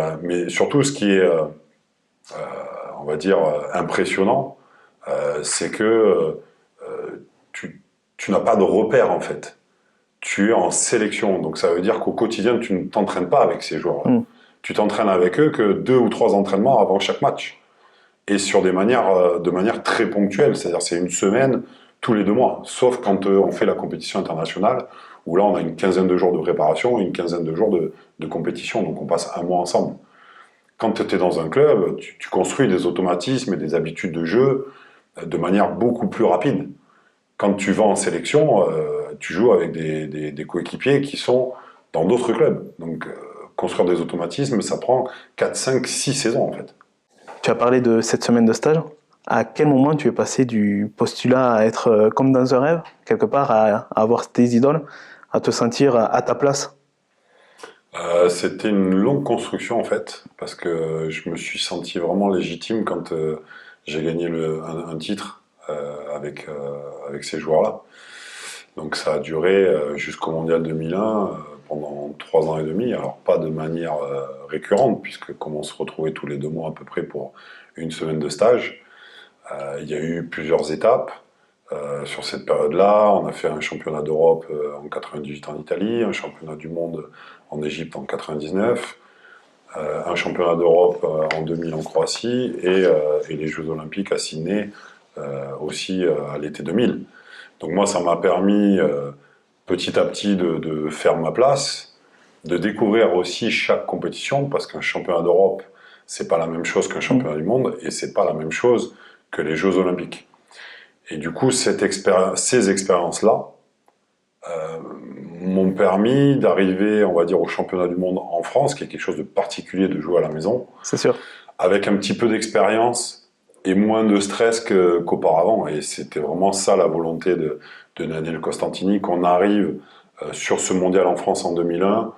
surtout, ce qui est, on va dire, impressionnant, c'est que tu n'as pas de repère, en fait. Tu es en sélection. Donc ça veut dire qu'au quotidien, tu ne t'entraînes pas avec ces joueurs-là. Tu t'entraînes avec eux que 2 ou 3 entraînements avant chaque match. Et sur de manière très ponctuelle. C'est-à-dire c'est une semaine tous les 2 mois. Sauf quand on fait la compétition internationale, où là on a une quinzaine de jours de préparation et une quinzaine de jours de compétition. Donc on passe 1 mois ensemble. Quand tu es dans un club, tu construis des automatismes et des habitudes de jeu de manière beaucoup plus rapide. Quand tu vas en sélection, tu joues avec des coéquipiers qui sont dans d'autres clubs. Donc construire des automatismes, ça prend 4, 5, 6 saisons en fait. Tu as parlé de cette semaine de stage. À quel moment tu es passé du postulat à être comme dans un rêve, quelque part, à avoir tes idoles, à te sentir à ta place? C'était une longue construction en fait, parce que je me suis senti vraiment légitime quand j'ai gagné un titre avec ces joueurs-là. Donc ça a duré jusqu'au Mondial 2001, pendant 3 ans et demi, alors pas de manière récurrente, puisque comme on se retrouvait tous les 2 mois à peu près pour une semaine de stage, il y a eu plusieurs étapes. Sur cette période-là, on a fait un championnat d'Europe en 98 en Italie, un championnat du monde en Égypte en 99, un championnat d'Europe en 2000 en Croatie et les Jeux Olympiques à Sydney aussi à l'été 2000. Donc moi, ça m'a permis petit à petit de faire ma place, de découvrir aussi chaque compétition, parce qu'un championnat d'Europe, c'est pas la même chose qu'un championnat du monde, et c'est pas la même chose que les Jeux Olympiques. Et du coup, ces expériences-là m'ont permis d'arriver, on va dire, au championnat du monde en France, qui est quelque chose de particulier de jouer à la maison. C'est sûr. Avec un petit peu d'expérience et moins de stress qu'auparavant. Et c'était vraiment ça la volonté de Daniel Costantini, qu'on arrive sur ce mondial en France en 2001,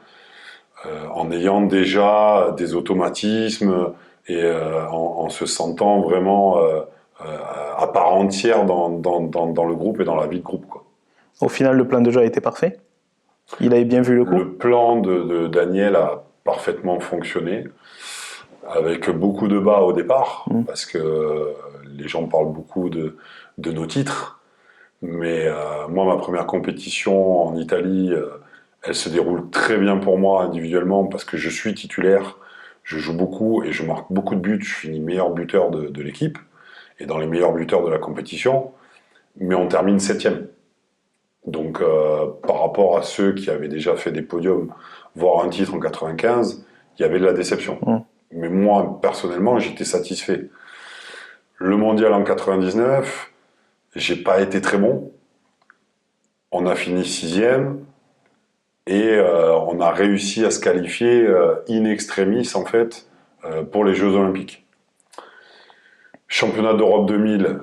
en ayant déjà des automatismes et en se sentant vraiment à part entière dans le groupe et dans la vie de groupe, quoi. Au final, le plan de jeu a été parfait? Il avait bien vu le coup? Le plan de Daniel a parfaitement fonctionné, avec beaucoup de bas au départ, parce que les gens parlent beaucoup de nos titres. Mais moi, ma première compétition en Italie, elle se déroule très bien pour moi individuellement, parce que je suis titulaire, je joue beaucoup et je marque beaucoup de buts. Je finis meilleur buteur de l'équipe et dans les meilleurs buteurs de la compétition. mais on termine 7e. Donc, par rapport à ceux qui avaient déjà fait des podiums, voire un titre en 95, il y avait de la déception. Mais moi, personnellement, j'étais satisfait. Le mondial en 99, j'ai pas été très bon. On a fini 6e et on a réussi à se qualifier in extremis, en fait, pour les Jeux Olympiques. Championnat d'Europe 2000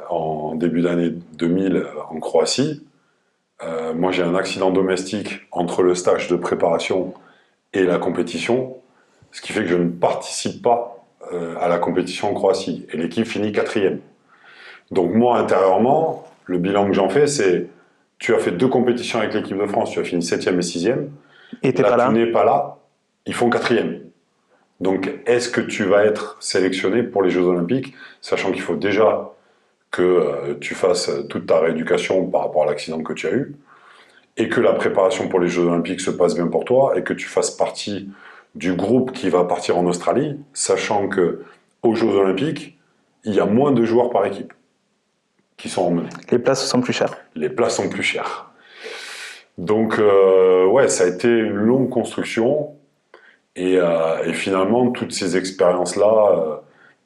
en début d'année 2000 en Croatie. Moi, j'ai un accident domestique entre le stage de préparation et la compétition, ce qui fait que je ne participe pas à la compétition en Croatie. Et l'équipe finit 4e. Donc moi, intérieurement, le bilan que j'en fais, c'est tu as fait 2 compétitions avec l'équipe de France, tu as fini 7e et 6e. Et t'es là, pas là. tu n'es pas là, ils font 4e. Donc, est-ce que tu vas être sélectionné pour les Jeux Olympiques, sachant qu'il faut déjà que tu fasses toute ta rééducation par rapport à l'accident que tu as eu, et que la préparation pour les Jeux Olympiques se passe bien pour toi, et que tu fasses partie du groupe qui va partir en Australie, sachant que aux Jeux Olympiques, il y a moins de joueurs par équipe qui sont emmenés. Les places sont plus chères. Les places sont plus chères. Donc, ouais, ça a été une longue construction. Et finalement, toutes ces expériences-là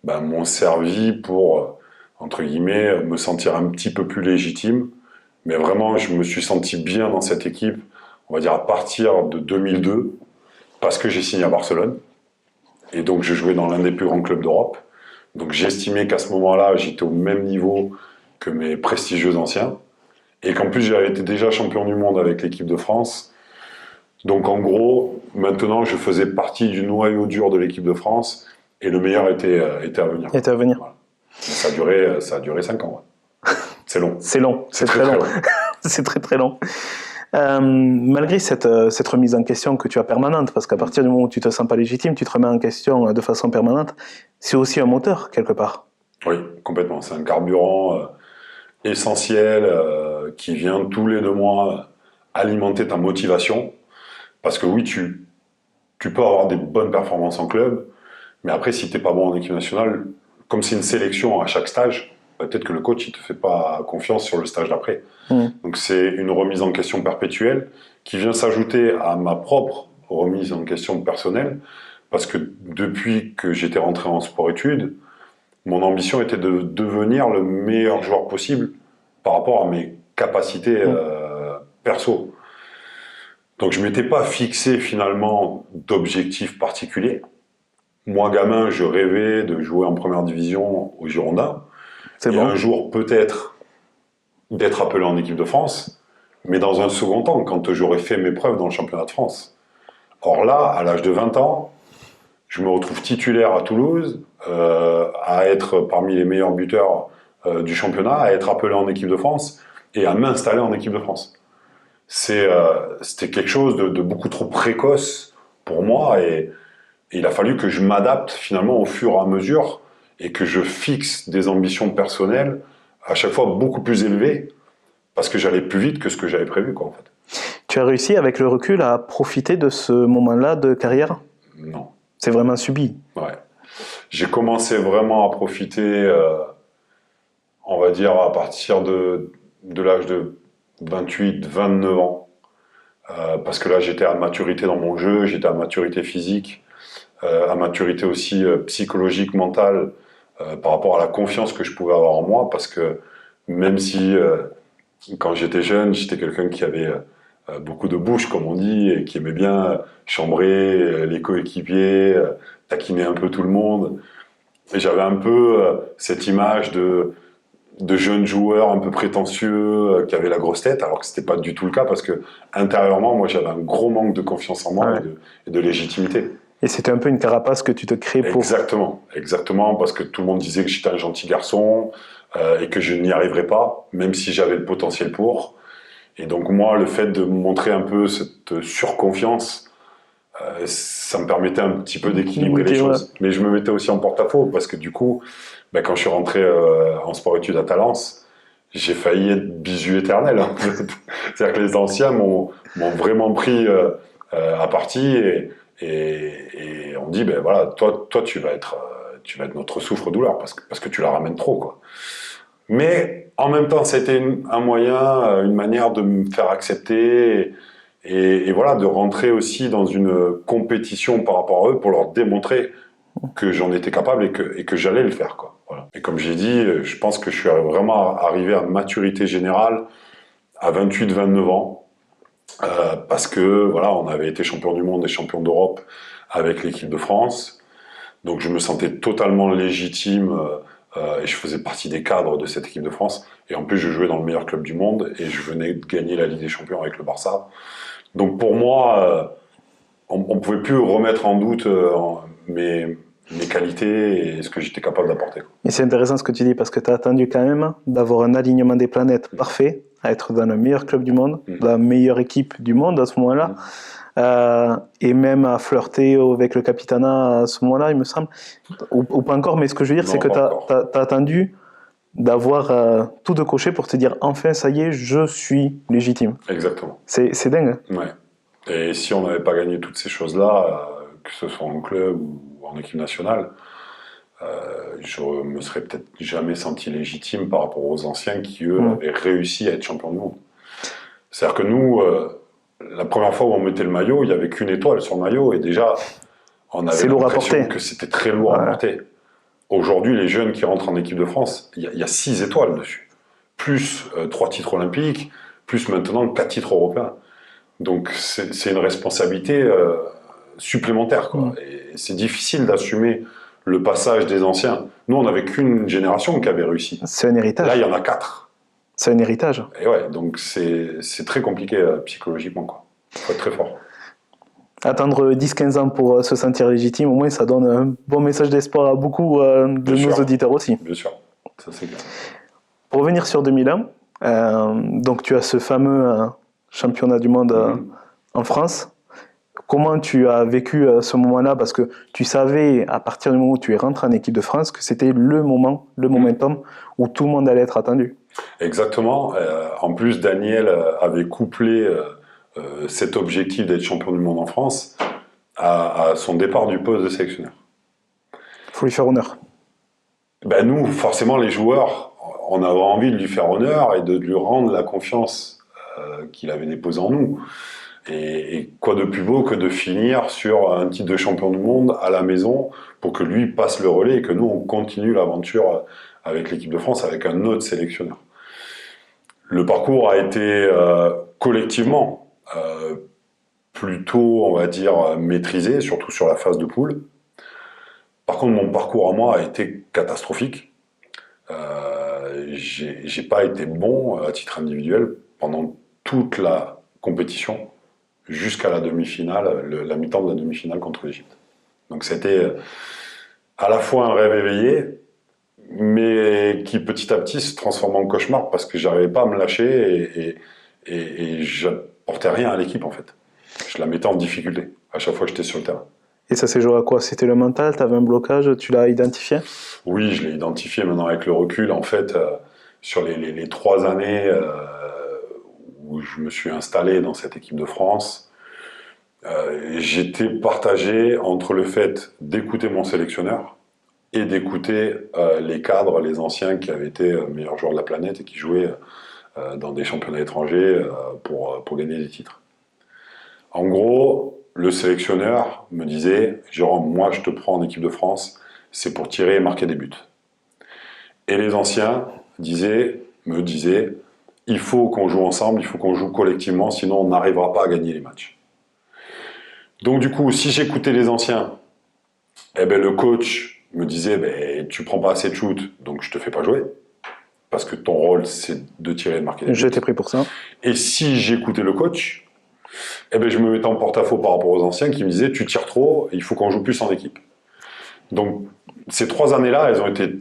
m'ont servi pour, entre guillemets, me sentir un petit peu plus légitime. Mais vraiment, je me suis senti bien dans cette équipe, on va dire à partir de 2002, parce que j'ai signé à Barcelone. Et donc, je jouais dans l'un des plus grands clubs d'Europe. Donc, j'estimais qu'à ce moment-là, j'étais au même niveau que mes prestigieux anciens. Et qu'en plus, j'avais été déjà champion du monde avec l'équipe de France. Donc en gros, maintenant, je faisais partie du noyau dur de l'équipe de France et le meilleur était à venir. Était à venir. Voilà. Ça a duré 5 ans. Ouais. C'est long. C'est long. C'est très long. C'est très très long. Malgré cette remise en question que tu as permanente, parce qu'à partir du moment où tu te sens pas légitime, tu te remets en question de façon permanente, c'est aussi un moteur quelque part. Oui, complètement. C'est un carburant essentiel qui vient tous les 2 mois alimenter ta motivation. Parce que oui, tu peux avoir des bonnes performances en club, mais après, si tu n'es pas bon en équipe nationale, comme c'est une sélection à chaque stage, peut-être que le coach ne te fait pas confiance sur le stage d'après. Donc c'est une remise en question perpétuelle qui vient s'ajouter à ma propre remise en question personnelle, parce que depuis que j'étais rentré en sport-études, mon ambition était de devenir le meilleur joueur possible par rapport à mes capacités perso. Donc je ne m'étais pas fixé finalement d'objectifs particuliers. Moi, gamin, je rêvais de jouer en première division au Girondins. Et bon. Un jour, peut-être, d'être appelé en équipe de France, mais dans un second temps, quand j'aurais fait mes preuves dans le championnat de France. Or là, à l'âge de 20 ans, je me retrouve titulaire à Toulouse, à être parmi les meilleurs buteurs du championnat, à être appelé en équipe de France et à m'installer en équipe de France. C'était quelque chose de beaucoup trop précoce pour moi et il a fallu que je m'adapte finalement au fur et à mesure et que je fixe des ambitions personnelles à chaque fois beaucoup plus élevées parce que j'allais plus vite que ce que j'avais prévu, quoi, en fait. Tu as réussi avec le recul à profiter de ce moment-là de carrière ? Non. C'est vraiment subi. Ouais. J'ai commencé vraiment à profiter, on va dire, à partir de l'âge de 28, 29 ans. Parce que là, j'étais à maturité dans mon jeu, j'étais à maturité physique, à maturité aussi psychologique, mentale, par rapport à la confiance que je pouvais avoir en moi. Parce que même si, quand j'étais jeune, j'étais quelqu'un qui avait beaucoup de bouche, comme on dit, et qui aimait bien chambrer les coéquipiers, taquiner un peu tout le monde. Et j'avais un peu cette image de jeunes joueurs un peu prétentieux qui avaient la grosse tête, alors que c'était pas du tout le cas parce que intérieurement, moi, j'avais un gros manque de confiance en moi et de légitimité. Et c'était un peu une carapace que tu te crées pour... Exactement, parce que tout le monde disait que j'étais un gentil garçon et que je n'y arriverais pas, même si j'avais le potentiel pour. Et donc moi, le fait de montrer un peu cette surconfiance, ça me permettait un petit peu d'équilibrer les choses. Mais je me mettais aussi en porte-à-faux parce que du coup, quand je suis rentré en sport-études à Talence, j'ai failli être bisu éternel. En fait. C'est-à-dire que les anciens m'ont vraiment pris à partie et on dit, voilà, toi tu vas être notre souffre-douleur parce que tu la ramènes trop, quoi. Mais en même temps, c'était un moyen, une manière de me faire accepter et voilà, de rentrer aussi dans une compétition par rapport à eux pour leur démontrer que j'en étais capable et que j'allais le faire, quoi. Voilà. Et comme j'ai dit, je pense que je suis vraiment arrivé à maturité générale à 28-29 ans, parce que voilà, on avait été champion du monde et champion d'Europe avec l'équipe de France. Donc je me sentais totalement légitime et je faisais partie des cadres de cette équipe de France. Et en plus, je jouais dans le meilleur club du monde et je venais de gagner la Ligue des Champions avec le Barça. Donc pour moi, on ne pouvait plus remettre en doute mes qualités et ce que j'étais capable d'apporter. Et c'est intéressant ce que tu dis parce que tu as attendu quand même d'avoir un alignement des planètes parfait, à être dans le meilleur club du monde, la meilleure équipe du monde à ce moment-là. Et même à flirter avec le capitanat à ce moment-là, il me semble. Ou pas encore, mais ce que je veux dire, c'est que tu as attendu d'avoir tout de cocher pour te dire enfin, ça y est, je suis légitime. Exactement. C'est dingue. Hein. Ouais. Et si on n'avait pas gagné toutes ces choses-là, que ce soit en club ou en équipe nationale, je me serais peut-être jamais senti légitime par rapport aux anciens qui, eux, avaient réussi à être champions du monde. C'est-à-dire que nous, la première fois où on mettait le maillot, il n'y avait qu'une étoile sur le maillot et déjà, on avait l'impression que c'était très lourd à porter. Aujourd'hui, les jeunes qui rentrent en équipe de France, il y a 6 étoiles dessus. Plus 3 titres olympiques, plus maintenant 4 titres européens. Donc c'est une responsabilité supplémentaire, quoi. Et c'est difficile d'assumer le passage des anciens. Nous, on n'avait qu'une génération qui avait réussi. C'est un héritage. Là, il y en a 4. C'est un héritage. Et ouais, donc c'est très compliqué psychologiquement, quoi. Il faut être très fort. Attendre 10-15 ans pour se sentir légitime, au moins ça donne un bon message d'espoir à beaucoup de nos auditeurs aussi. Bien sûr, ça c'est clair. Pour revenir sur 2001, donc tu as ce fameux championnat du monde en France. Comment tu as vécu ce moment-là? Parce que tu savais, à partir du moment où tu es rentré en équipe de France, que c'était le moment, le momentum où tout le monde allait être attendu. Exactement. En plus, Daniel avait couplé cet objectif d'être champion du monde en France à son départ du poste de sélectionneur. Il faut lui faire honneur. Ben nous, forcément, les joueurs, on avait envie de lui faire honneur et de lui rendre la confiance qu'il avait déposée en nous. Et quoi de plus beau que de finir sur un titre de champion du monde à la maison pour que lui passe le relais et que nous, on continue l'aventure avec l'équipe de France, avec un autre sélectionneur. Le parcours a été collectivement plutôt, on va dire, maîtrisé, surtout sur la phase de poule. Par contre, mon parcours à moi a été catastrophique. J'ai pas été bon à titre individuel pendant toute la compétition, jusqu'à la demi-finale, la mi-temps de la demi-finale contre l'Égypte. Donc c'était à la fois un rêve éveillé, mais qui petit à petit se transforme en cauchemar parce que j'arrivais pas à me lâcher et j'apportais rien à l'équipe en fait. Je la mettais en difficulté à chaque fois que j'étais sur le terrain. Et ça s'est joué à quoi? C'était le mental? Tu avais un blocage? Tu l'as identifié? Oui, je l'ai identifié maintenant avec le recul. En fait, sur les 3 années où je me suis installé dans cette équipe de France, j'étais partagé entre le fait d'écouter mon sélectionneur et d'écouter les cadres, les anciens qui avaient été meilleurs joueurs de la planète et qui jouaient dans des championnats étrangers pour gagner des titres. En gros, le sélectionneur me disait « Jérôme, moi je te prends en équipe de France, c'est pour tirer et marquer des buts. » Et les anciens me disaient « Il faut qu'on joue ensemble, il faut qu'on joue collectivement, sinon on n'arrivera pas à gagner les matchs. » Donc du coup, si j'écoutais les anciens, eh ben, le coach me disait ben, « Tu prends pas assez de shoot, donc je te fais pas jouer. » Parce que ton rôle, c'est de tirer et de marquer des buts. J'étais pris pour ça. Et si j'écoutais le coach, eh ben, je me mettais en porte-à-faux par rapport aux anciens qui me disaient « Tu tires trop, il faut qu'on joue plus en équipe. » Donc ces 3 années-là, elles ont été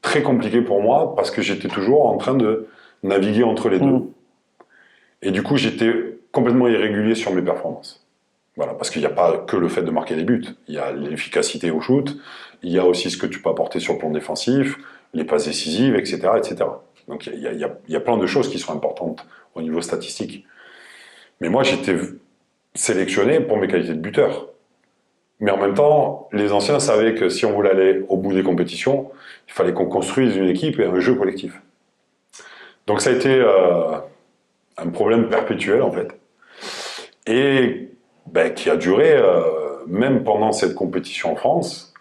très compliquées pour moi parce que j'étais toujours en train de naviguer entre les deux. Et du coup, j'étais complètement irrégulier sur mes performances. Voilà, parce qu'il n'y a pas que le fait de marquer des buts. Il y a l'efficacité au shoot, il y a aussi ce que tu peux apporter sur le plan défensif, les passes décisives, etc. etc. Donc il y a plein de choses qui sont importantes au niveau statistique. Mais moi, j'étais sélectionné pour mes qualités de buteur. Mais en même temps, les anciens savaient que si on voulait aller au bout des compétitions, il fallait qu'on construise une équipe et un jeu collectif. Donc ça a été un problème perpétuel en fait, et qui a duré même pendant cette compétition en France,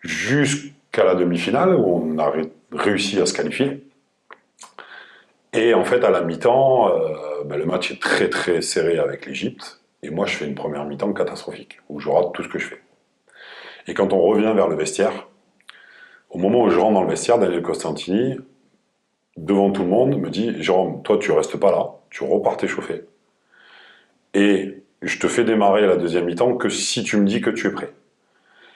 jusqu'à la demi-finale où on a réussi à se qualifier. Et en fait, à la mi-temps, le match est très très serré avec l'Égypte. Et moi, je fais une première mi-temps catastrophique, où je rate tout ce que je fais. Et quand on revient vers le vestiaire, au moment où je rentre dans le vestiaire, Daniel Costantini, devant tout le monde, me dit « Jérôme, toi, tu restes pas là, tu repars t'échauffer. Et je te fais démarrer la deuxième mi-temps que si tu me dis que tu es prêt.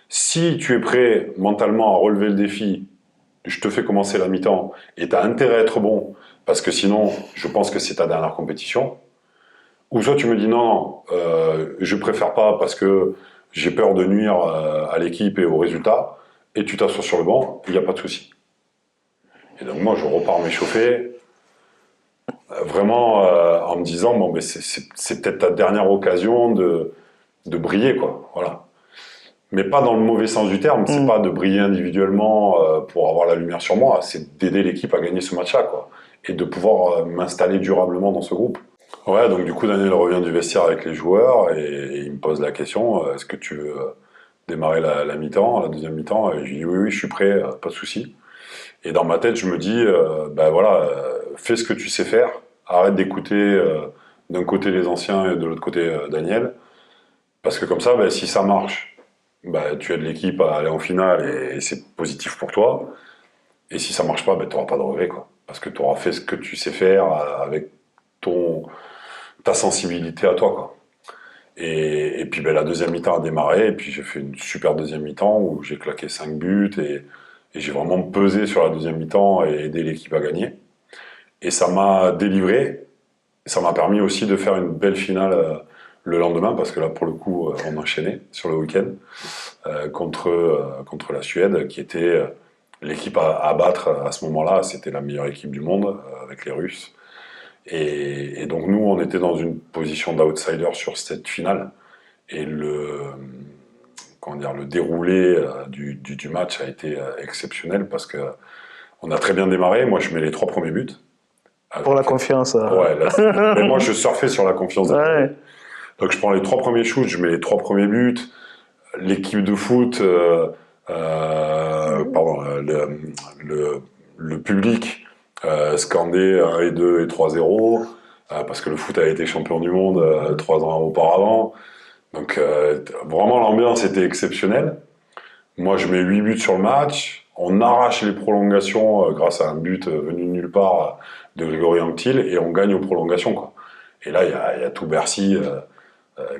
Si tu es prêt mentalement à relever le défi, je te fais commencer la mi-temps et tu as intérêt à être bon, parce que sinon, je pense que c'est ta dernière compétition. Ou soit tu me dis non, je préfère pas parce que j'ai peur de nuire à l'équipe et au résultat, et tu t'assois sur le banc, il n'y a pas de souci. » Et donc moi, je repars m'échauffer, vraiment en me disant, bon, c'est peut-être ta dernière occasion de briller, quoi. Voilà. Mais pas dans le mauvais sens du terme, c'est pas de briller individuellement pour avoir la lumière sur moi, c'est d'aider l'équipe à gagner ce match-là, quoi. Et de pouvoir m'installer durablement dans ce groupe. Ouais, donc du coup, Daniel revient du vestiaire avec les joueurs et il me pose la question, est-ce que tu veux démarrer la mi-temps, la deuxième mi-temps? Et je lui dis oui, je suis prêt, pas de souci. Et dans ma tête, je me dis, fais ce que tu sais faire, arrête d'écouter d'un côté les anciens et de l'autre côté Daniel, parce que comme ça, si ça marche, tu aides l'équipe à aller en finale et c'est positif pour toi. Et si ça marche pas, tu n'auras pas de regret, quoi. Parce que tu auras fait ce que tu sais faire avec ta sensibilité à toi, quoi. Et puis la deuxième mi-temps a démarré, et puis j'ai fait une super deuxième mi-temps où j'ai claqué 5 buts, et j'ai vraiment pesé sur la deuxième mi-temps et aidé l'équipe à gagner. Et ça m'a délivré, ça m'a permis aussi de faire une belle finale le lendemain, parce que là, pour le coup, on enchaînait sur le week-end contre la Suède, qui était l'équipe à battre à ce moment-là. C'était la meilleure équipe du monde, avec les Russes. Et donc nous, on était dans une position d'outsider sur cette finale. Et le déroulé du match a été exceptionnel, parce que on a très bien démarré. Moi, je mets les 3 premiers buts. Pour la confiance. Ouais, là, mais moi, je surfais sur la confiance. Ouais. Donc je prends les 3 premiers shoots, je mets les 3 premiers buts. L'équipe de foot, le public scandait 1 et 2 et 3-0, parce que le foot a été champion du monde 3 ans auparavant. Donc vraiment l'ambiance était exceptionnelle. Moi je mets 8 buts sur le match, on arrache les prolongations grâce à un but venu de nulle part de Grégory Anctil, et on gagne aux prolongations, quoi. Et là il y a tout Bercy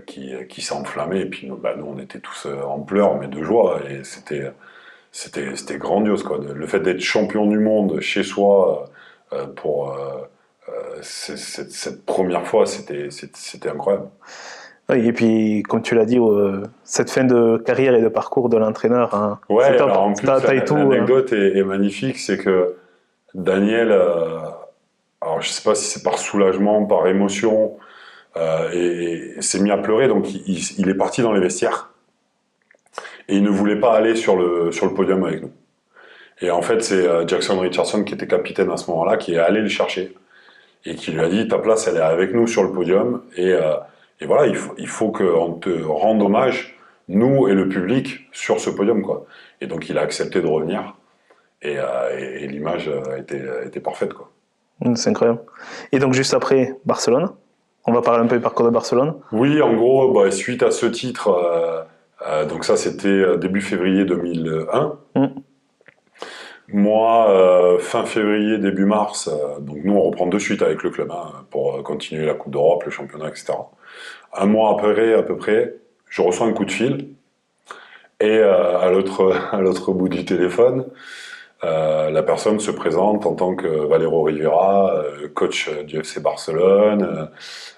qui s'est enflammé, et puis nous on était tous en pleurs, mais de joie, et c'était grandiose, quoi. Le fait d'être champion du monde chez soi pour cette première fois, c'était incroyable. Oui, et puis, comme tu l'as dit, cette fin de carrière et de parcours de l'entraîneur, hein, Ouais, c'est top. alors en plus, l'anecdote est magnifique, c'est que Daniel, alors je sais pas si c'est par soulagement, par émotion, et s'est mis à pleurer, donc il est parti dans les vestiaires. Et il ne voulait pas aller sur le podium avec nous. Et en fait, c'est Jackson Richardson, qui était capitaine à ce moment-là, qui est allé le chercher et qui lui a dit « Ta place, elle est avec nous sur le podium, et voilà, il faut qu'on te rende hommage, nous et le public, sur ce podium, quoi. » Et donc, il a accepté de revenir, et l'image était parfaite, quoi. C'est incroyable. Et donc, juste après, Barcelone. On va parler un peu du parcours de Barcelone. Oui, en gros, suite à ce titre, donc ça, c'était début février 2001. Moi, fin février, début mars, donc nous on reprend de suite avec le club, hein, pour continuer la Coupe d'Europe, le championnat, etc. Un mois après, à peu près, je reçois un coup de fil, et à l'autre bout du téléphone, la personne se présente en tant que Valero Rivera, coach du FC Barcelone,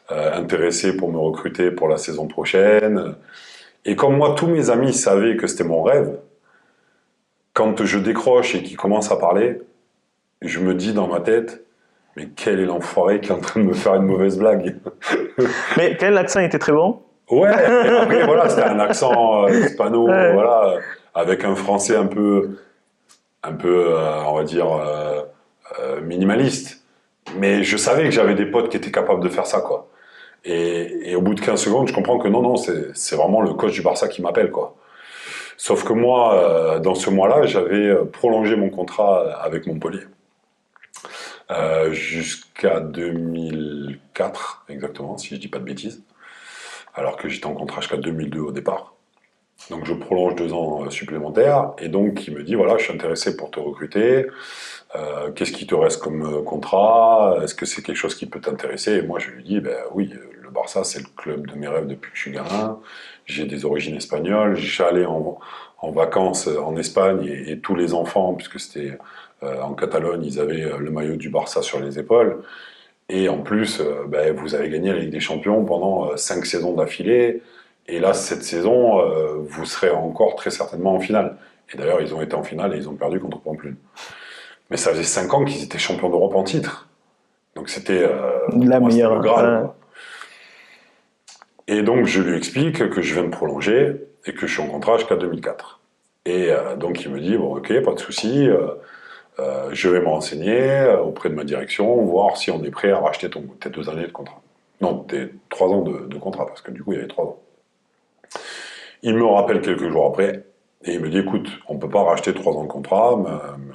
intéressé pour me recruter pour la saison prochaine. Et comme moi, tous mes amis savaient que c'était mon rêve, quand je décroche et qu'il commence à parler, je me dis dans ma tête, mais quel est l'enfoiré qui est en train de me faire une mauvaise blague. Mais quel accent était très bon. Ouais, et après voilà, c'était un accent hispano, ouais. Voilà, avec un français un peu on va dire minimaliste. Mais je savais que j'avais des potes qui étaient capables de faire ça, quoi. Et au bout de 15 secondes, je comprends que non, c'est vraiment le coach du Barça qui m'appelle, quoi. Sauf que moi, dans ce mois-là, j'avais prolongé mon contrat avec Montpellier. Jusqu'à 2004, exactement, si je dis pas de bêtises. Alors que j'étais en contrat jusqu'à 2002 au départ. Donc je prolonge 2 ans supplémentaires. Et donc il me dit, voilà, je suis intéressé pour te recruter. Qu'est-ce qui te reste comme contrat? Est-ce que c'est quelque chose qui peut t'intéresser? Et moi, je lui dis, ben oui, le Barça, c'est le club de mes rêves depuis que je suis gamin. J'ai des origines espagnoles. J'y suis allé en vacances en Espagne et tous les enfants, puisque c'était en Catalogne, ils avaient le maillot du Barça sur les épaules. Et en plus, ben, vous avez gagné la Ligue des Champions pendant 5 saisons d'affilée. Et là, cette saison, vous serez encore très certainement en finale. Et d'ailleurs, ils ont été en finale et ils ont perdu contre Pamplune. Mais ça faisait 5 ans qu'ils étaient champions d'Europe en titre. Donc c'était La moi, c'était le meilleure. Graal, quoi. Et donc je lui explique que je viens de prolonger et que je suis en contrat jusqu'à 2004. Et donc il me dit, bon ok, pas de souci, je vais me renseigner auprès de ma direction, voir si on est prêt à racheter tes 2 années de contrat. Non, tes 3 ans de contrat, parce que du coup il y avait 3 ans. Il me rappelle quelques jours après, et il me dit, écoute, on ne peut pas racheter 3 ans de contrat,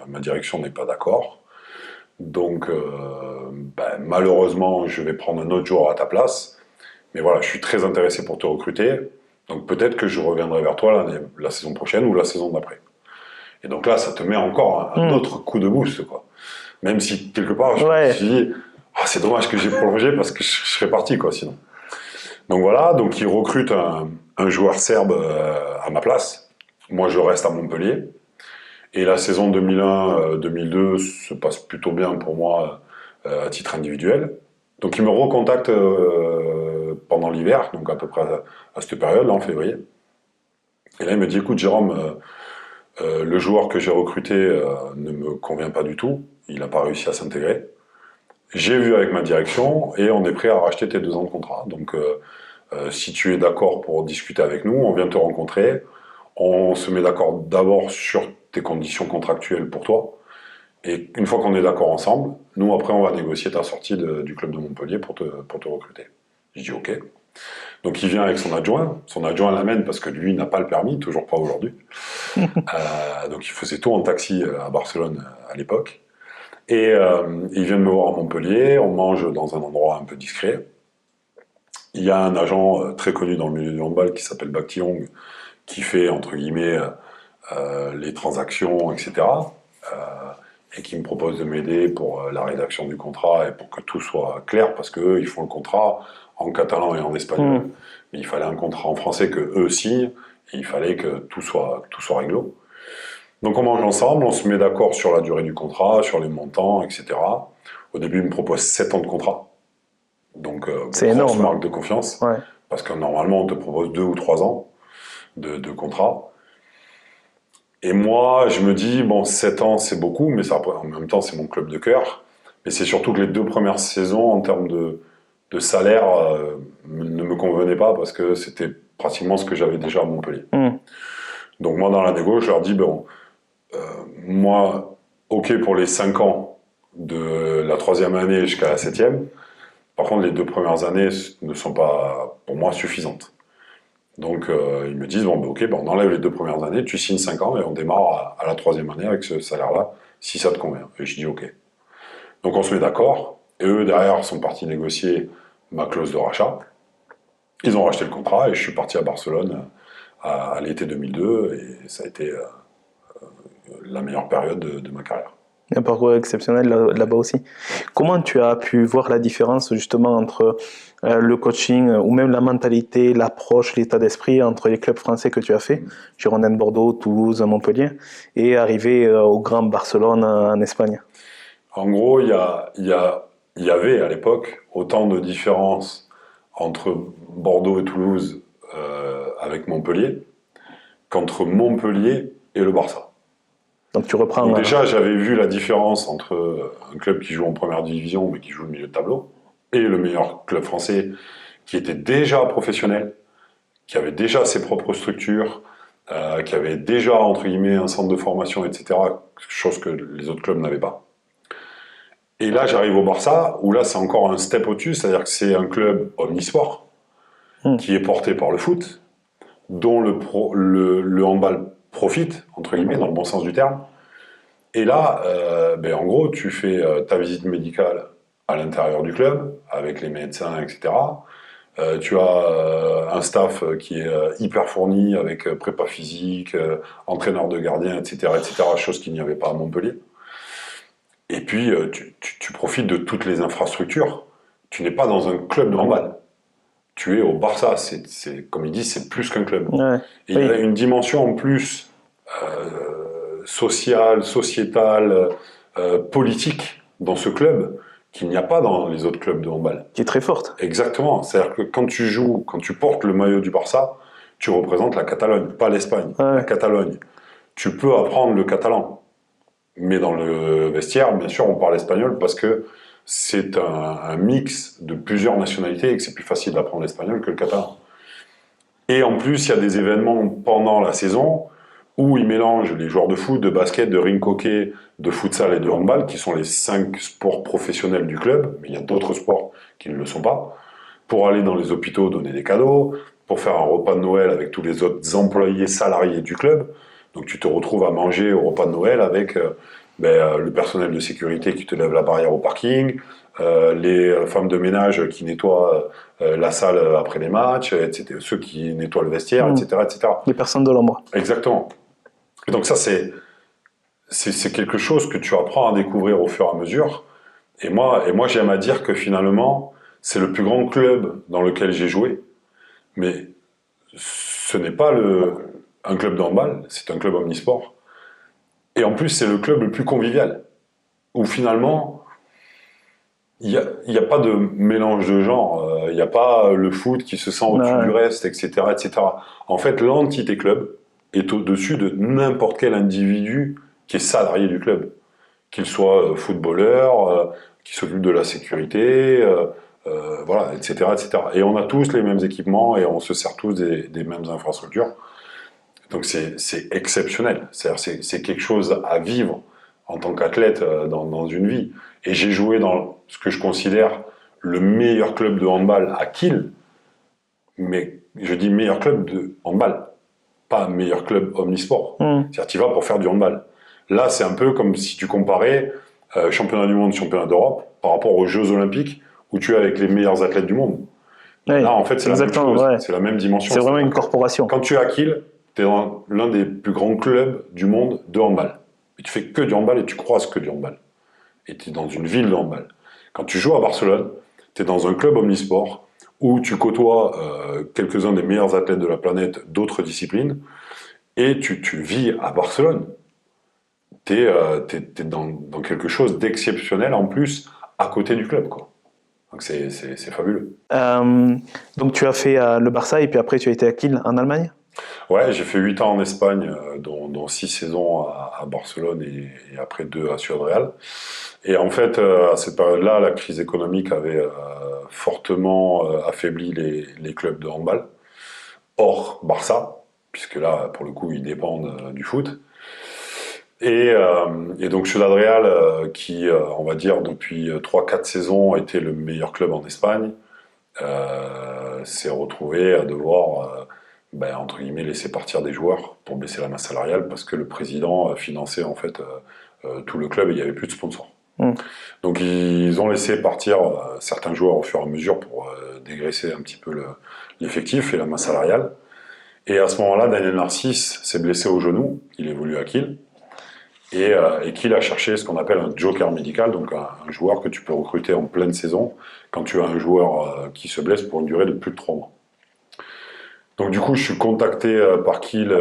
ma direction n'est pas d'accord. Donc, ben, malheureusement, je vais prendre un autre joueur à ta place. Mais voilà, je suis très intéressé pour te recruter. Donc peut-être que je reviendrai vers toi la saison prochaine ou la saison d'après. Et donc là, ça te met encore un autre coup de boost, quoi. Même si, quelque part, je me suis dit, ah, c'est dommage que j'ai prolongé parce que je serais parti, quoi, sinon. Donc voilà, donc il recrute un joueur serbe à ma place. Moi, je reste à Montpellier. Et la saison 2001-2002 se passe plutôt bien pour moi à titre individuel. Donc il me recontacte pendant l'hiver, donc à peu près à cette période, là, en février. Et là, il me dit, écoute, Jérôme, le joueur que j'ai recruté ne me convient pas du tout. Il n'a pas réussi à s'intégrer. J'ai vu avec ma direction et on est prêt à racheter tes 2 ans de contrat. Donc si tu es d'accord pour discuter avec nous, on vient te rencontrer. On se met d'accord d'abord sur tes conditions contractuelles pour toi. Et une fois qu'on est d'accord ensemble, nous, après, on va négocier ta sortie du club de Montpellier pour te recruter. Je dis OK. Donc, il vient avec son adjoint. Son adjoint l'amène parce que lui n'a pas le permis, toujours pas aujourd'hui. Donc, il faisait tout en taxi à Barcelone à l'époque. Et il vient me voir à Montpellier. On mange dans un endroit un peu discret. Il y a un agent très connu dans le milieu du handball qui s'appelle Bak Ti-Hong, qui fait, entre guillemets, les transactions, etc. Et qui me propose de m'aider pour la rédaction du contrat et pour que tout soit clair, parce qu'eux, ils font le contrat en catalan et en espagnol. Mais il fallait un contrat en français que eux signent, et il fallait que tout soit réglo. Donc on mange ensemble, on se met d'accord sur la durée du contrat, sur les montants, etc. Au début, il me propose 7 ans de contrat. Donc, c'est grosse énorme. marque de confiance. Ouais. Parce que normalement, on te propose 2 ou 3 ans de contrat. Et moi, je me dis, bon, 7 ans, c'est beaucoup, mais ça, en même temps, c'est mon club de cœur. Mais c'est surtout que les 2 premières saisons, en termes de salaire, ne me convenaient pas parce que c'était pratiquement ce que j'avais déjà à Montpellier. Donc moi, dans la négo, je leur dis, bon, moi, OK pour les 5 ans de la 3e année jusqu'à la 7e. Par contre, les 2 premières années ne sont pas, pour moi, suffisantes. Donc ils me disent, bon, bah, ok, bah, on enlève les 2 premières années, tu signes 5 ans et on démarre à la 3e année avec ce salaire-là, si ça te convient. Et je dis ok. Donc on se met d'accord, et eux derrière sont partis négocier ma clause de rachat. Ils ont racheté le contrat et je suis parti à Barcelone à l'été 2002 et ça a été la meilleure période de ma carrière. Un parcours exceptionnel là-bas aussi. Comment tu as pu voir la différence justement entre le coaching ou même la mentalité, l'approche, l'état d'esprit entre les clubs français que tu as fait, Girondins de Bordeaux, Toulouse, Montpellier, et arriver au Grand Barcelone en Espagne? En gros, il y avait à l'époque autant de différences entre Bordeaux et Toulouse avec Montpellier qu'entre Montpellier et le Barça. Donc tu reprends. Donc déjà, j'avais vu la différence entre un club qui joue en première division mais qui joue au milieu de tableau et le meilleur club français qui était déjà professionnel, qui avait déjà ses propres structures, qui avait déjà, entre guillemets, un centre de formation, etc., chose que les autres clubs n'avaient pas. Et là, j'arrive au Barça, où là, c'est encore un step au-dessus, c'est-à-dire que c'est un club omnisport qui est porté par le foot, dont le handball profite, entre guillemets, dans le bon sens du terme. Et là, en gros, tu fais ta visite médicale à l'intérieur du club, avec les médecins, etc. Tu as un staff qui est hyper fourni, avec prépa physique, entraîneur de gardien, etc., chose qu'il n'y avait pas à Montpellier. Et puis, tu profites de toutes les infrastructures. Tu n'es pas dans un club de handball. Tu es au Barça. Comme il dit, c'est plus qu'un club. Ouais. Et il y a une dimension en plus sociale, sociétale, politique dans ce club qu'il n'y a pas dans les autres clubs de handball. Qui est très forte. Exactement. C'est-à-dire que quand tu portes le maillot du Barça, tu représentes la Catalogne, pas l'Espagne, la Catalogne. Tu peux apprendre le catalan. Mais dans le vestiaire, bien sûr, on parle espagnol parce que c'est un mix de plusieurs nationalités et que c'est plus facile d'apprendre l'espagnol que le catalan. Et en plus, il y a des événements pendant la saison où ils mélangent les joueurs de foot, de basket, de ring hockey, de futsal et de handball, qui sont les 5 sports professionnels du club, mais il y a d'autres sports qui ne le sont pas, pour aller dans les hôpitaux donner des cadeaux, pour faire un repas de Noël avec tous les autres employés salariés du club. Donc tu te retrouves à manger au repas de Noël avec le personnel de sécurité qui te lève la barrière au parking, les femmes de ménage qui nettoient la salle après les matchs, etc., ceux qui nettoient le vestiaire, etc., etc. Les personnes de l'ombre. Exactement. Et donc ça, c'est quelque chose que tu apprends à découvrir au fur et à mesure. Et moi j'aime à dire que finalement, c'est le plus grand club dans lequel j'ai joué. Mais ce n'est pas un club de handball, c'est un club omnisport. Et en plus, c'est le club le plus convivial. Où finalement, il n'y a pas de mélange de genres. Il n'y a pas le foot qui se sent au-dessus du reste, etc., etc. En fait, l'entité club est au-dessus de n'importe quel individu qui est salarié du club. Qu'il soit footballeur, qui s'occupe de la sécurité, voilà, etc., etc. Et on a tous les mêmes équipements et on se sert tous des mêmes infrastructures. Donc c'est exceptionnel. C'est quelque chose à vivre en tant qu'athlète dans une vie. Et j'ai joué dans ce que je considère le meilleur club de handball à Kiel. Mais je dis meilleur club de handball, pas meilleur club omnisport. C'est-à-dire tu y vas pour faire du handball. Là, c'est un peu comme si tu comparais championnat du monde, championnat d'Europe par rapport aux Jeux Olympiques où tu es avec les meilleurs athlètes du monde. Oui, là, en fait, c'est la même chose. Ouais. C'est la même dimension. C'est vraiment une corporation. Quand tu es à Kiel, tu es dans l'un des plus grands clubs du monde de handball. Et tu fais que du handball et tu croises que du handball. Et tu es dans une ville de handball. Quand tu joues à Barcelone, tu es dans un club omnisport où tu côtoies quelques-uns des meilleurs athlètes de la planète d'autres disciplines et tu vis à Barcelone. T'es dans quelque chose d'exceptionnel en plus à côté du club, quoi. Donc c'est fabuleux. Donc tu as fait le Barça et puis après tu as été à Kiel en Allemagne. Ouais, j'ai fait 8 ans en Espagne, dont 6 saisons à Barcelone et après 2 à Ciudad Real. Et en fait, à cette période-là, la crise économique avait fortement affaibli les clubs de handball, hors Barça, puisque là, pour le coup, ils dépendent du foot. Et donc Ciudad Real, qui, on va dire, depuis 3-4 saisons, était le meilleur club en Espagne, s'est retrouvé à devoir, entre guillemets, laisser partir des joueurs pour baisser la masse salariale, parce que le président finançait en fait tout le club et il n'y avait plus de sponsors. Donc ils ont laissé partir certains joueurs au fur et à mesure pour dégraisser un petit peu l'effectif et la masse salariale. Et à ce moment-là, Daniel Narcisse s'est blessé au genou, il évolue à Kiel. Et Kiel a cherché ce qu'on appelle un joker médical, donc un joueur que tu peux recruter en pleine saison quand tu as un joueur qui se blesse pour une durée de plus de 3 mois. Donc du coup, je suis contacté par Kiel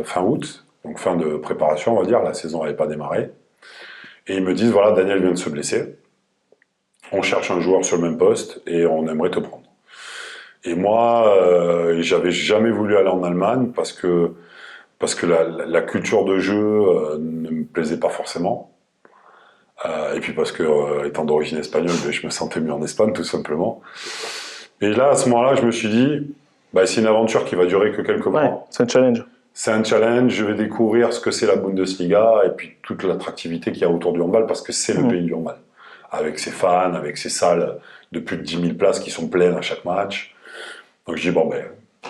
fin août, donc fin de préparation, on va dire, la saison n'avait pas démarré. Et ils me disent, voilà, Daniel vient de se blesser, on cherche un joueur sur le même poste et on aimerait te prendre. Et moi, j'avais jamais voulu aller en Allemagne parce que la culture de jeu ne me plaisait pas forcément. Et puis parce que, étant d'origine espagnole, je me sentais mieux en Espagne, tout simplement. Et là, à ce moment-là, je me suis dit, c'est une aventure qui va durer que quelques mois. Ouais, c'est un challenge. C'est un challenge, je vais découvrir ce que c'est la Bundesliga et puis toute l'attractivité qu'il y a autour du handball parce que c'est le pays du handball. avec ses fans, avec ses salles de plus de 10 000 places qui sont pleines à chaque match. Donc je dis, bon, ben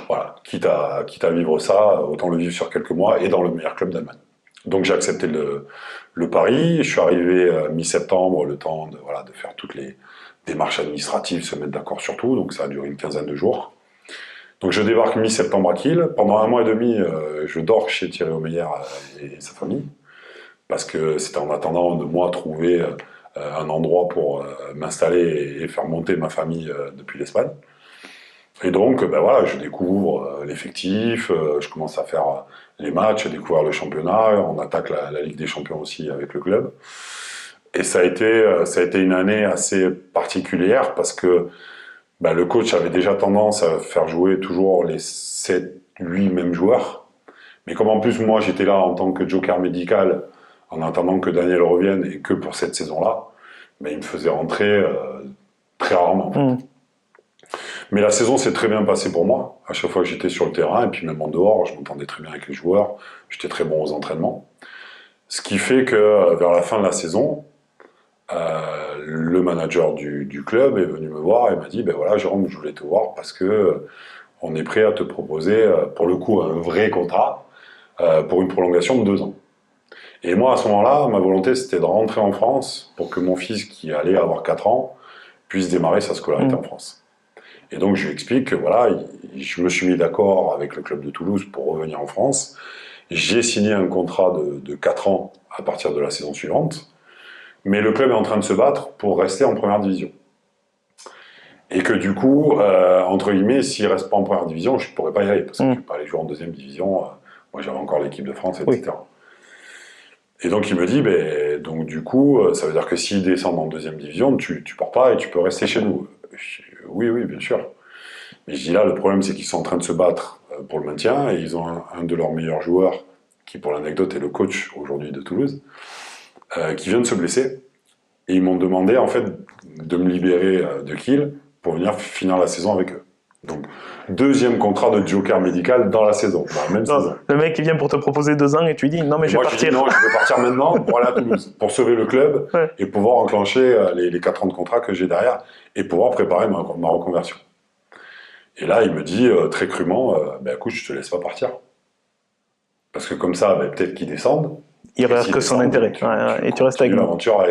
voilà, quitte à vivre ça, autant le vivre sur quelques mois et dans le meilleur club d'Allemagne. Donc j'ai accepté le pari, je suis arrivé mi-septembre, le temps de, voilà, de faire toutes les démarches administratives, se mettre d'accord sur tout, donc ça a duré une quinzaine de jours. Donc je débarque mi-septembre à Kiel, pendant un mois et demi, je dors chez Thierry Omeyer et sa famille, parce que c'était en attendant de moi trouver un endroit pour m'installer et faire monter ma famille depuis l'Espagne. Et donc, ben voilà, je découvre l'effectif, je commence à faire les matchs, découvrir le championnat, on attaque la Ligue des Champions aussi avec le club. Et ça a été une année assez particulière parce que ben, le coach avait déjà tendance à faire jouer toujours les 7, 8 mêmes joueurs. Mais comme en plus moi j'étais là en tant que joker médical, en attendant que Daniel revienne et que pour cette saison-là, ben, il me faisait rentrer très rarement. En fait. Mais la saison s'est très bien passée pour moi. À chaque fois que j'étais sur le terrain, et puis même en dehors, je m'entendais très bien avec les joueurs. J'étais très bon aux entraînements. Ce qui fait que vers la fin de la saison, le manager du club est venu me voir et m'a dit ben voilà, Jérôme, je voulais te voir parce que on est prêt à te proposer, pour le coup, un vrai contrat pour une prolongation de 2 ans. Et moi, à ce moment-là, ma volonté, c'était de rentrer en France pour que mon fils, qui allait avoir 4 ans, puisse démarrer sa scolarité en France. Et donc, je lui explique que voilà, je me suis mis d'accord avec le club de Toulouse pour revenir en France. J'ai signé un contrat de 4 ans à partir de la saison suivante. Mais le club est en train de se battre pour rester en première division. Et que du coup, entre guillemets, s'il ne reste pas en première division, je ne pourrais pas y aller, parce que je ne vais pas aller jouer en deuxième division. Moi, j'avais encore l'équipe de France, etc. Oui. Et donc, il me dit, ben, donc du coup, ça veut dire que s'ils descendent en deuxième division, tu ne pars pas et tu peux rester chez nous. Oui, oui, bien sûr. Mais je dis là, le problème, c'est qu'ils sont en train de se battre pour le maintien, et ils ont un de leurs meilleurs joueurs, qui pour l'anecdote est le coach aujourd'hui de Toulouse, qui vient de se blesser. Et ils m'ont demandé en fait de me libérer de Kiel pour venir finir la saison avec eux. Donc, deuxième contrat de joker médical dans la saison, dans la même saison. Le mec qui vient pour te proposer 2 ans et tu lui dis non mais je vais partir. Non, je veux partir maintenant pour aller à Toulouse, pour sauver le club et pouvoir enclencher les 4 ans de contrat que j'ai derrière et pouvoir préparer ma reconversion. Et là, il me dit très crûment, ben écoute, je te laisse pas partir. Parce que comme ça, ben, peut-être qu'ils descendent. Il reste que son intérêt. Et tu restes avec nous. L'aventure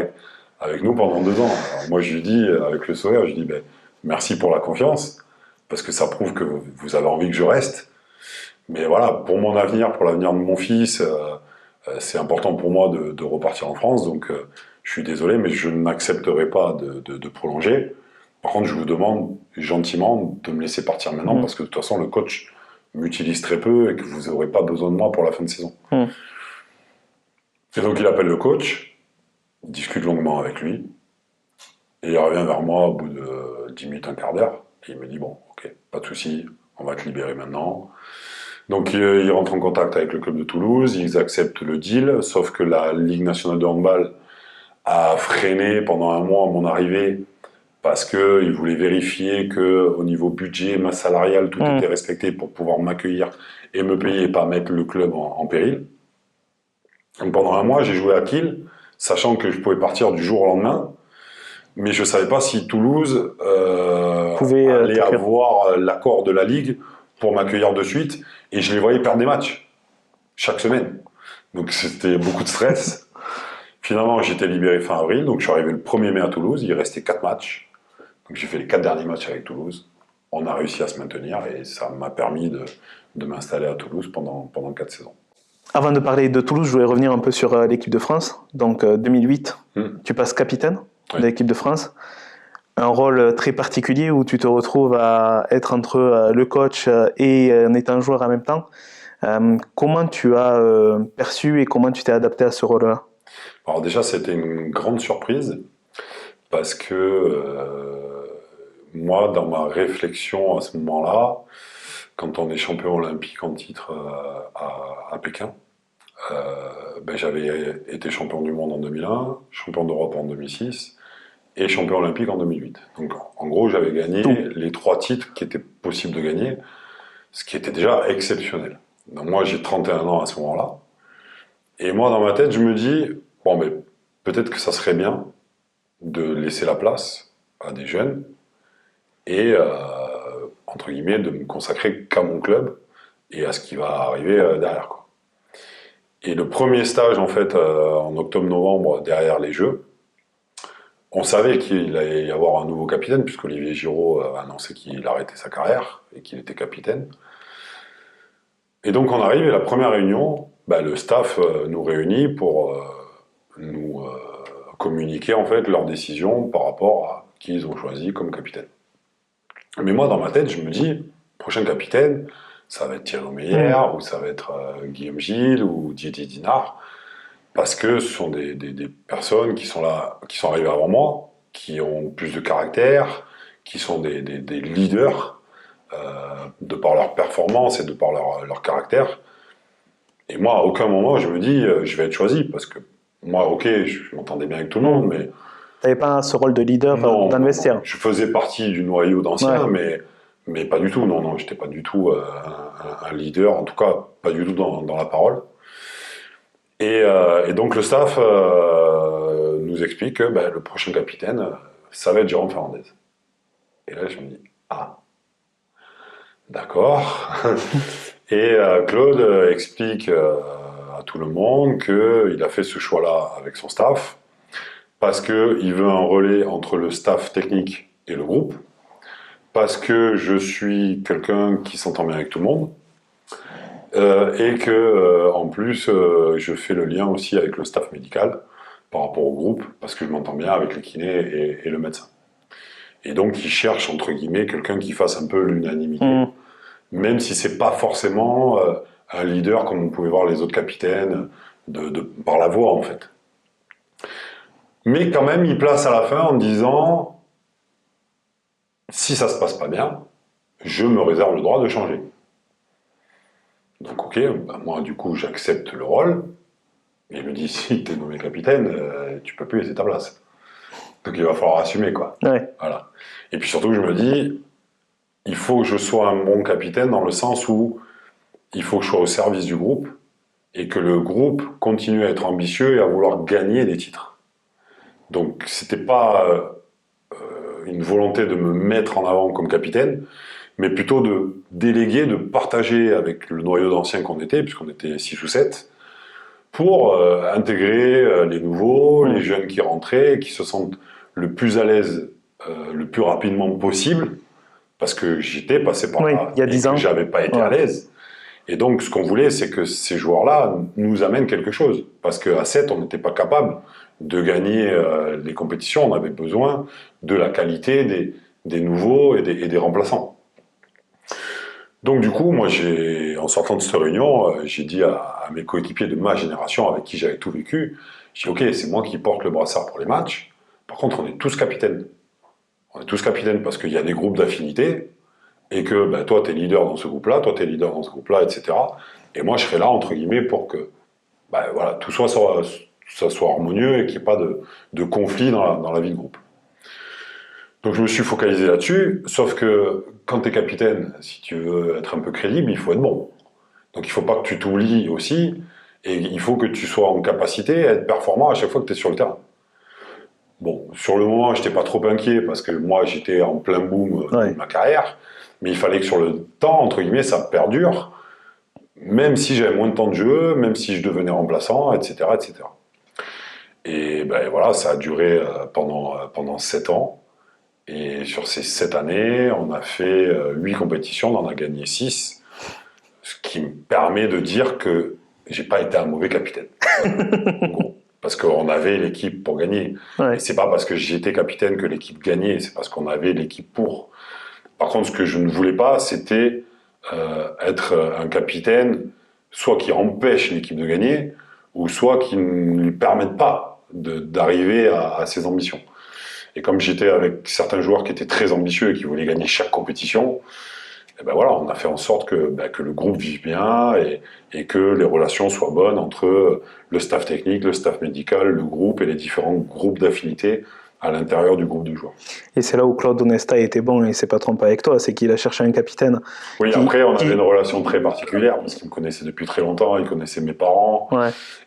avec nous pendant 2 ans. Alors moi, je lui dis, avec le sourire, je lui dis, ben, merci pour la confiance, parce que ça prouve que vous avez envie que je reste. Mais voilà, pour mon avenir, pour l'avenir de mon fils, c'est important pour moi de repartir en France. Donc, je suis désolé, mais je n'accepterai pas de prolonger. Par contre, je vous demande gentiment de me laisser partir maintenant, parce que de toute façon, le coach m'utilise très peu et que vous n'aurez pas besoin de moi pour la fin de saison. Et donc, il appelle le coach, il discute longuement avec lui, et il revient vers moi au bout de 10 minutes, un quart d'heure, et il me dit, bon, ok, pas de souci, on va te libérer maintenant. Donc, il rentre en contact avec le club de Toulouse, ils acceptent le deal, sauf que la Ligue nationale de handball a freiné pendant un mois mon arrivée, parce qu'ils voulaient vérifier qu'au niveau budget, masse salariale, tout était respecté pour pouvoir m'accueillir et me payer et pas mettre le club en péril. Donc pendant un mois, j'ai joué à Kiel, sachant que je pouvais partir du jour au lendemain, mais je ne savais pas si Toulouse allait avoir l'accord de la Ligue pour m'accueillir de suite, et je les voyais perdre des matchs, chaque semaine. Donc c'était beaucoup de stress. Finalement, j'étais libéré fin avril, donc je suis arrivé le 1er mai à Toulouse, il restait 4 matchs. Donc j'ai fait les 4 derniers matchs avec Toulouse. On a réussi à se maintenir et ça m'a permis de m'installer à Toulouse pendant 4 saisons. Avant de parler de Toulouse, je voulais revenir un peu sur l'équipe de France. Donc 2008, tu passes capitaine de l'équipe de France. Un rôle très particulier où tu te retrouves à être entre le coach et en étant joueur en même temps. Comment tu as perçu et comment tu t'es adapté à ce rôle-là ? Alors déjà, c'était une grande surprise parce que moi, dans ma réflexion à ce moment-là, quand on est champion olympique en titre à Pékin, ben, j'avais été champion du monde en 2001, champion d'Europe en 2006 et champion olympique en 2008. Donc en gros, j'avais gagné les 3 titres qui étaient possibles de gagner, ce qui était déjà exceptionnel. Donc moi, j'ai 31 ans à ce moment-là. Et moi, dans ma tête, je me dis, bon, mais peut-être que ça serait bien de laisser la place à des jeunes et, entre guillemets, de me consacrer qu'à mon club et à ce qui va arriver derrière, quoi. Et le premier stage, en fait, en octobre-novembre, derrière les Jeux, on savait qu'il allait y avoir un nouveau capitaine, puisque Olivier Giraud a annoncé qu'il arrêtait sa carrière et qu'il était capitaine. Et donc on arrive et la première réunion, le staff nous réunit pour nous communiquer en fait leurs décisions par rapport à qui ils ont choisi comme capitaine. Mais moi dans ma tête, je me dis, prochain capitaine, ça va être Thierry Meyer, ou ça va être Guillaume Gilles, ou Didier Dinard, parce que ce sont des personnes qui sont là, qui sont arrivées avant moi, qui ont plus de caractère, qui sont des leaders, de par leur performance et de par leur caractère. Et moi, à aucun moment, je me dis, je vais être choisi, parce que moi, ok, je m'entendais bien avec tout le monde, mais... T'avais pas ce rôle de leader dans le vestiaire. Je faisais partie du noyau d'anciens, Ouais. mais pas du tout, non, j'étais pas du tout un leader, en tout cas, pas du tout dans la parole. Et donc le staff nous explique que le prochain capitaine, ça va être Jérôme Fernandez. Et là, je me dis, ah, d'accord. Et Claude explique à tout le monde qu'il a fait ce choix-là avec son staff parce qu'il veut un relais entre le staff technique et le groupe, parce que je suis quelqu'un qui s'entend bien avec tout le monde, et que en plus je fais le lien aussi avec le staff médical par rapport au groupe, parce que je m'entends bien avec les kinés et le médecin. Et donc il cherche entre guillemets quelqu'un qui fasse un peu l'unanimité, même si c'est pas forcément un leader comme on pouvait voir les autres capitaines par la voix en fait. Mais quand même il place à la fin en disant si ça se passe pas bien, je me réserve le droit de changer. Donc ok, moi du coup j'accepte le rôle, et il me dit si t'es nommé capitaine, tu peux plus laisser ta place. Donc il va falloir assumer quoi. Ouais. Voilà. Et puis surtout je me dis, il faut que je sois un bon capitaine dans le sens où il faut que je sois au service du groupe et que le groupe continue à être ambitieux et à vouloir gagner des titres. Donc c'était pas une volonté de me mettre en avant comme capitaine, mais plutôt de déléguer, de partager avec le noyau d'anciens qu'on était, puisqu'on était 6 ou 7, pour intégrer les nouveaux, les jeunes qui rentraient, qui se sentent le plus à l'aise, le plus rapidement possible, parce que j'étais passé par là, Il y a 10 ans. j'avais pas été à l'aise. Et donc, ce qu'on voulait, c'est que ces joueurs-là nous amènent quelque chose. Parce qu'à 7, on n'était pas capable de gagner les compétitions. On avait besoin de la qualité des nouveaux et des remplaçants. Donc, du coup, moi, en sortant de cette réunion, j'ai dit à mes coéquipiers de ma génération, avec qui j'avais tout vécu, j'ai dit, OK, c'est moi qui porte le brassard pour les matchs. Par contre, on est tous capitaines. On est tous capitaines parce qu'il y a des groupes d'affinités. Et que toi, tu es leader dans ce groupe-là, toi, tu es leader dans ce groupe-là, etc. Et moi, je serai là, entre guillemets, pour que voilà, tout ça soit harmonieux et qu'il n'y ait pas de conflit dans la vie de groupe. Donc, je me suis focalisé là-dessus, sauf que quand tu es capitaine, si tu veux être un peu crédible, il faut être bon. Donc, il ne faut pas que tu t'oublies aussi, et il faut que tu sois en capacité à être performant à chaque fois que tu es sur le terrain. Bon, sur le moment, je n'étais pas trop inquiet, parce que moi, j'étais en plein boom de ma carrière, mais il fallait que sur le temps, entre guillemets, ça perdure, même si j'avais moins de temps de jeu, même si je devenais remplaçant, etc. etc. Et voilà, ça a duré pendant 7 ans. Et sur ces 7 années, on a fait 8 compétitions, on en a gagné 6, ce qui me permet de dire que j'ai pas été un mauvais capitaine. Bon, parce qu'on avait l'équipe pour gagner. Ouais. Et c'est pas parce que j'étais capitaine que l'équipe gagnait, c'est parce qu'on avait l'équipe pour. Par contre, ce que je ne voulais pas, c'était être un capitaine, soit qui empêche l'équipe de gagner, ou soit qui ne lui permette pas d'arriver à ses ambitions. Et comme j'étais avec certains joueurs qui étaient très ambitieux et qui voulaient gagner chaque compétition, et voilà, on a fait en sorte que le groupe vive bien et que les relations soient bonnes entre le staff technique, le staff médical, le groupe et les différents groupes d'affinités à l'intérieur du groupe de joueurs. Et c'est là où Claude Onesta était bon et il s'est pas trompé avec toi, c'est qu'il a cherché un capitaine. Oui, après on avait une relation très particulière parce qu'il me connaissait depuis très longtemps, il connaissait mes parents,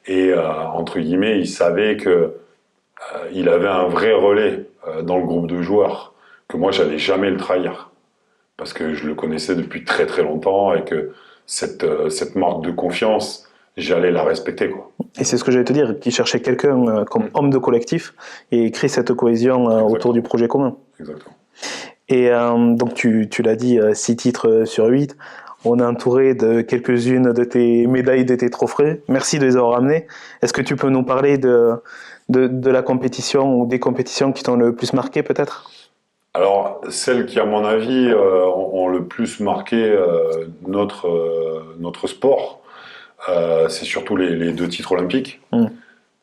et entre guillemets, il savait que il avait un vrai relais dans le groupe de joueurs, que moi, j'allais jamais le trahir. Parce que je le connaissais depuis très très longtemps et que cette marque de confiance, j'allais la respecter, quoi. Et c'est ce que j'allais te dire, qui cherchait quelqu'un comme homme de collectif et créer cette cohésion autour du projet commun. Exactement. Et donc tu l'as dit, 6 titres sur 8. On est entouré de quelques-unes de tes médailles, de tes trophées. Merci de les avoir ramenées. Est-ce que tu peux nous parler de la compétition ou des compétitions qui t'ont le plus marqué peut-être ? Alors, celles qui, à mon avis, ont le plus marqué notre sport, c'est surtout les 2 titres olympiques.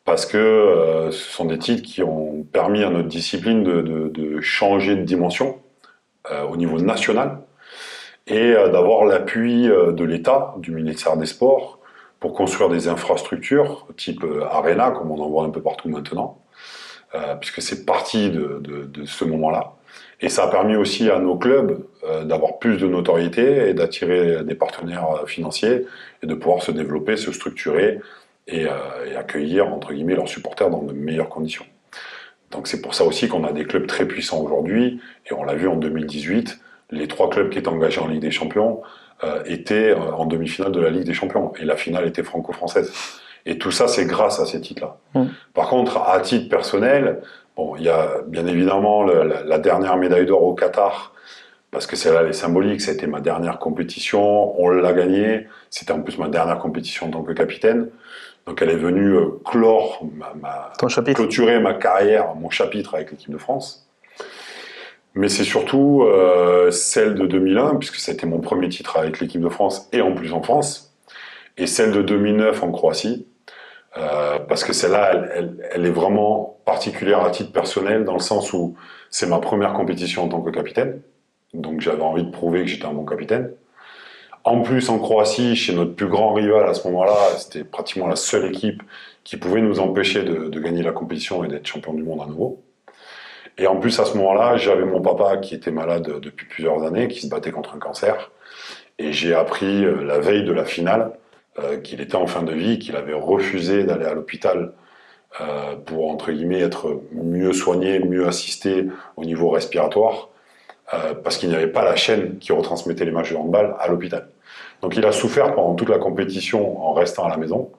Parce que ce sont des titres qui ont permis à notre discipline de changer de dimension au niveau national et d'avoir l'appui de l'État, du ministère des Sports, pour construire des infrastructures type Arena, comme on en voit un peu partout maintenant, puisque c'est parti de ce moment-là. Et ça a permis aussi à nos clubs d'avoir plus de notoriété et d'attirer des partenaires financiers et de pouvoir se développer, se structurer et accueillir, entre guillemets, leurs supporters dans de meilleures conditions. Donc c'est pour ça aussi qu'on a des clubs très puissants aujourd'hui, et on l'a vu en 2018, les 3 clubs qui étaient engagés en Ligue des Champions étaient en demi-finale de la Ligue des Champions, et la finale était franco-française. Et tout ça, c'est grâce à ces titres-là. Par contre, à titre personnel, bon, il y a bien évidemment la dernière médaille d'or au Qatar, parce que celle-là, elle est symbolique, c'était ma dernière compétition, on l'a gagnée, c'était en plus ma dernière compétition en tant que capitaine. Donc elle est venue clôturer ma carrière, mon chapitre avec l'équipe de France. Mais c'est surtout celle de 2001, puisque c'était mon premier titre avec l'équipe de France et en plus en France, et celle de 2009 en Croatie, parce que celle-là, elle est vraiment particulière à titre personnel, dans le sens où c'est ma première compétition en tant que capitaine, donc j'avais envie de prouver que j'étais un bon capitaine. En plus, en Croatie, chez notre plus grand rival à ce moment-là, c'était pratiquement la seule équipe qui pouvait nous empêcher de gagner la compétition et d'être champion du monde à nouveau. Et en plus, à ce moment-là, j'avais mon papa qui était malade depuis plusieurs années, qui se battait contre un cancer. Et j'ai appris la veille de la finale qu'il était en fin de vie, qu'il avait refusé d'aller à l'hôpital pour, entre guillemets, être mieux soigné, mieux assisté au niveau respiratoire, parce qu'il n'y avait pas la chaîne qui retransmettait les matchs de handball à l'hôpital. Donc il a souffert pendant toute la compétition en restant à la maison,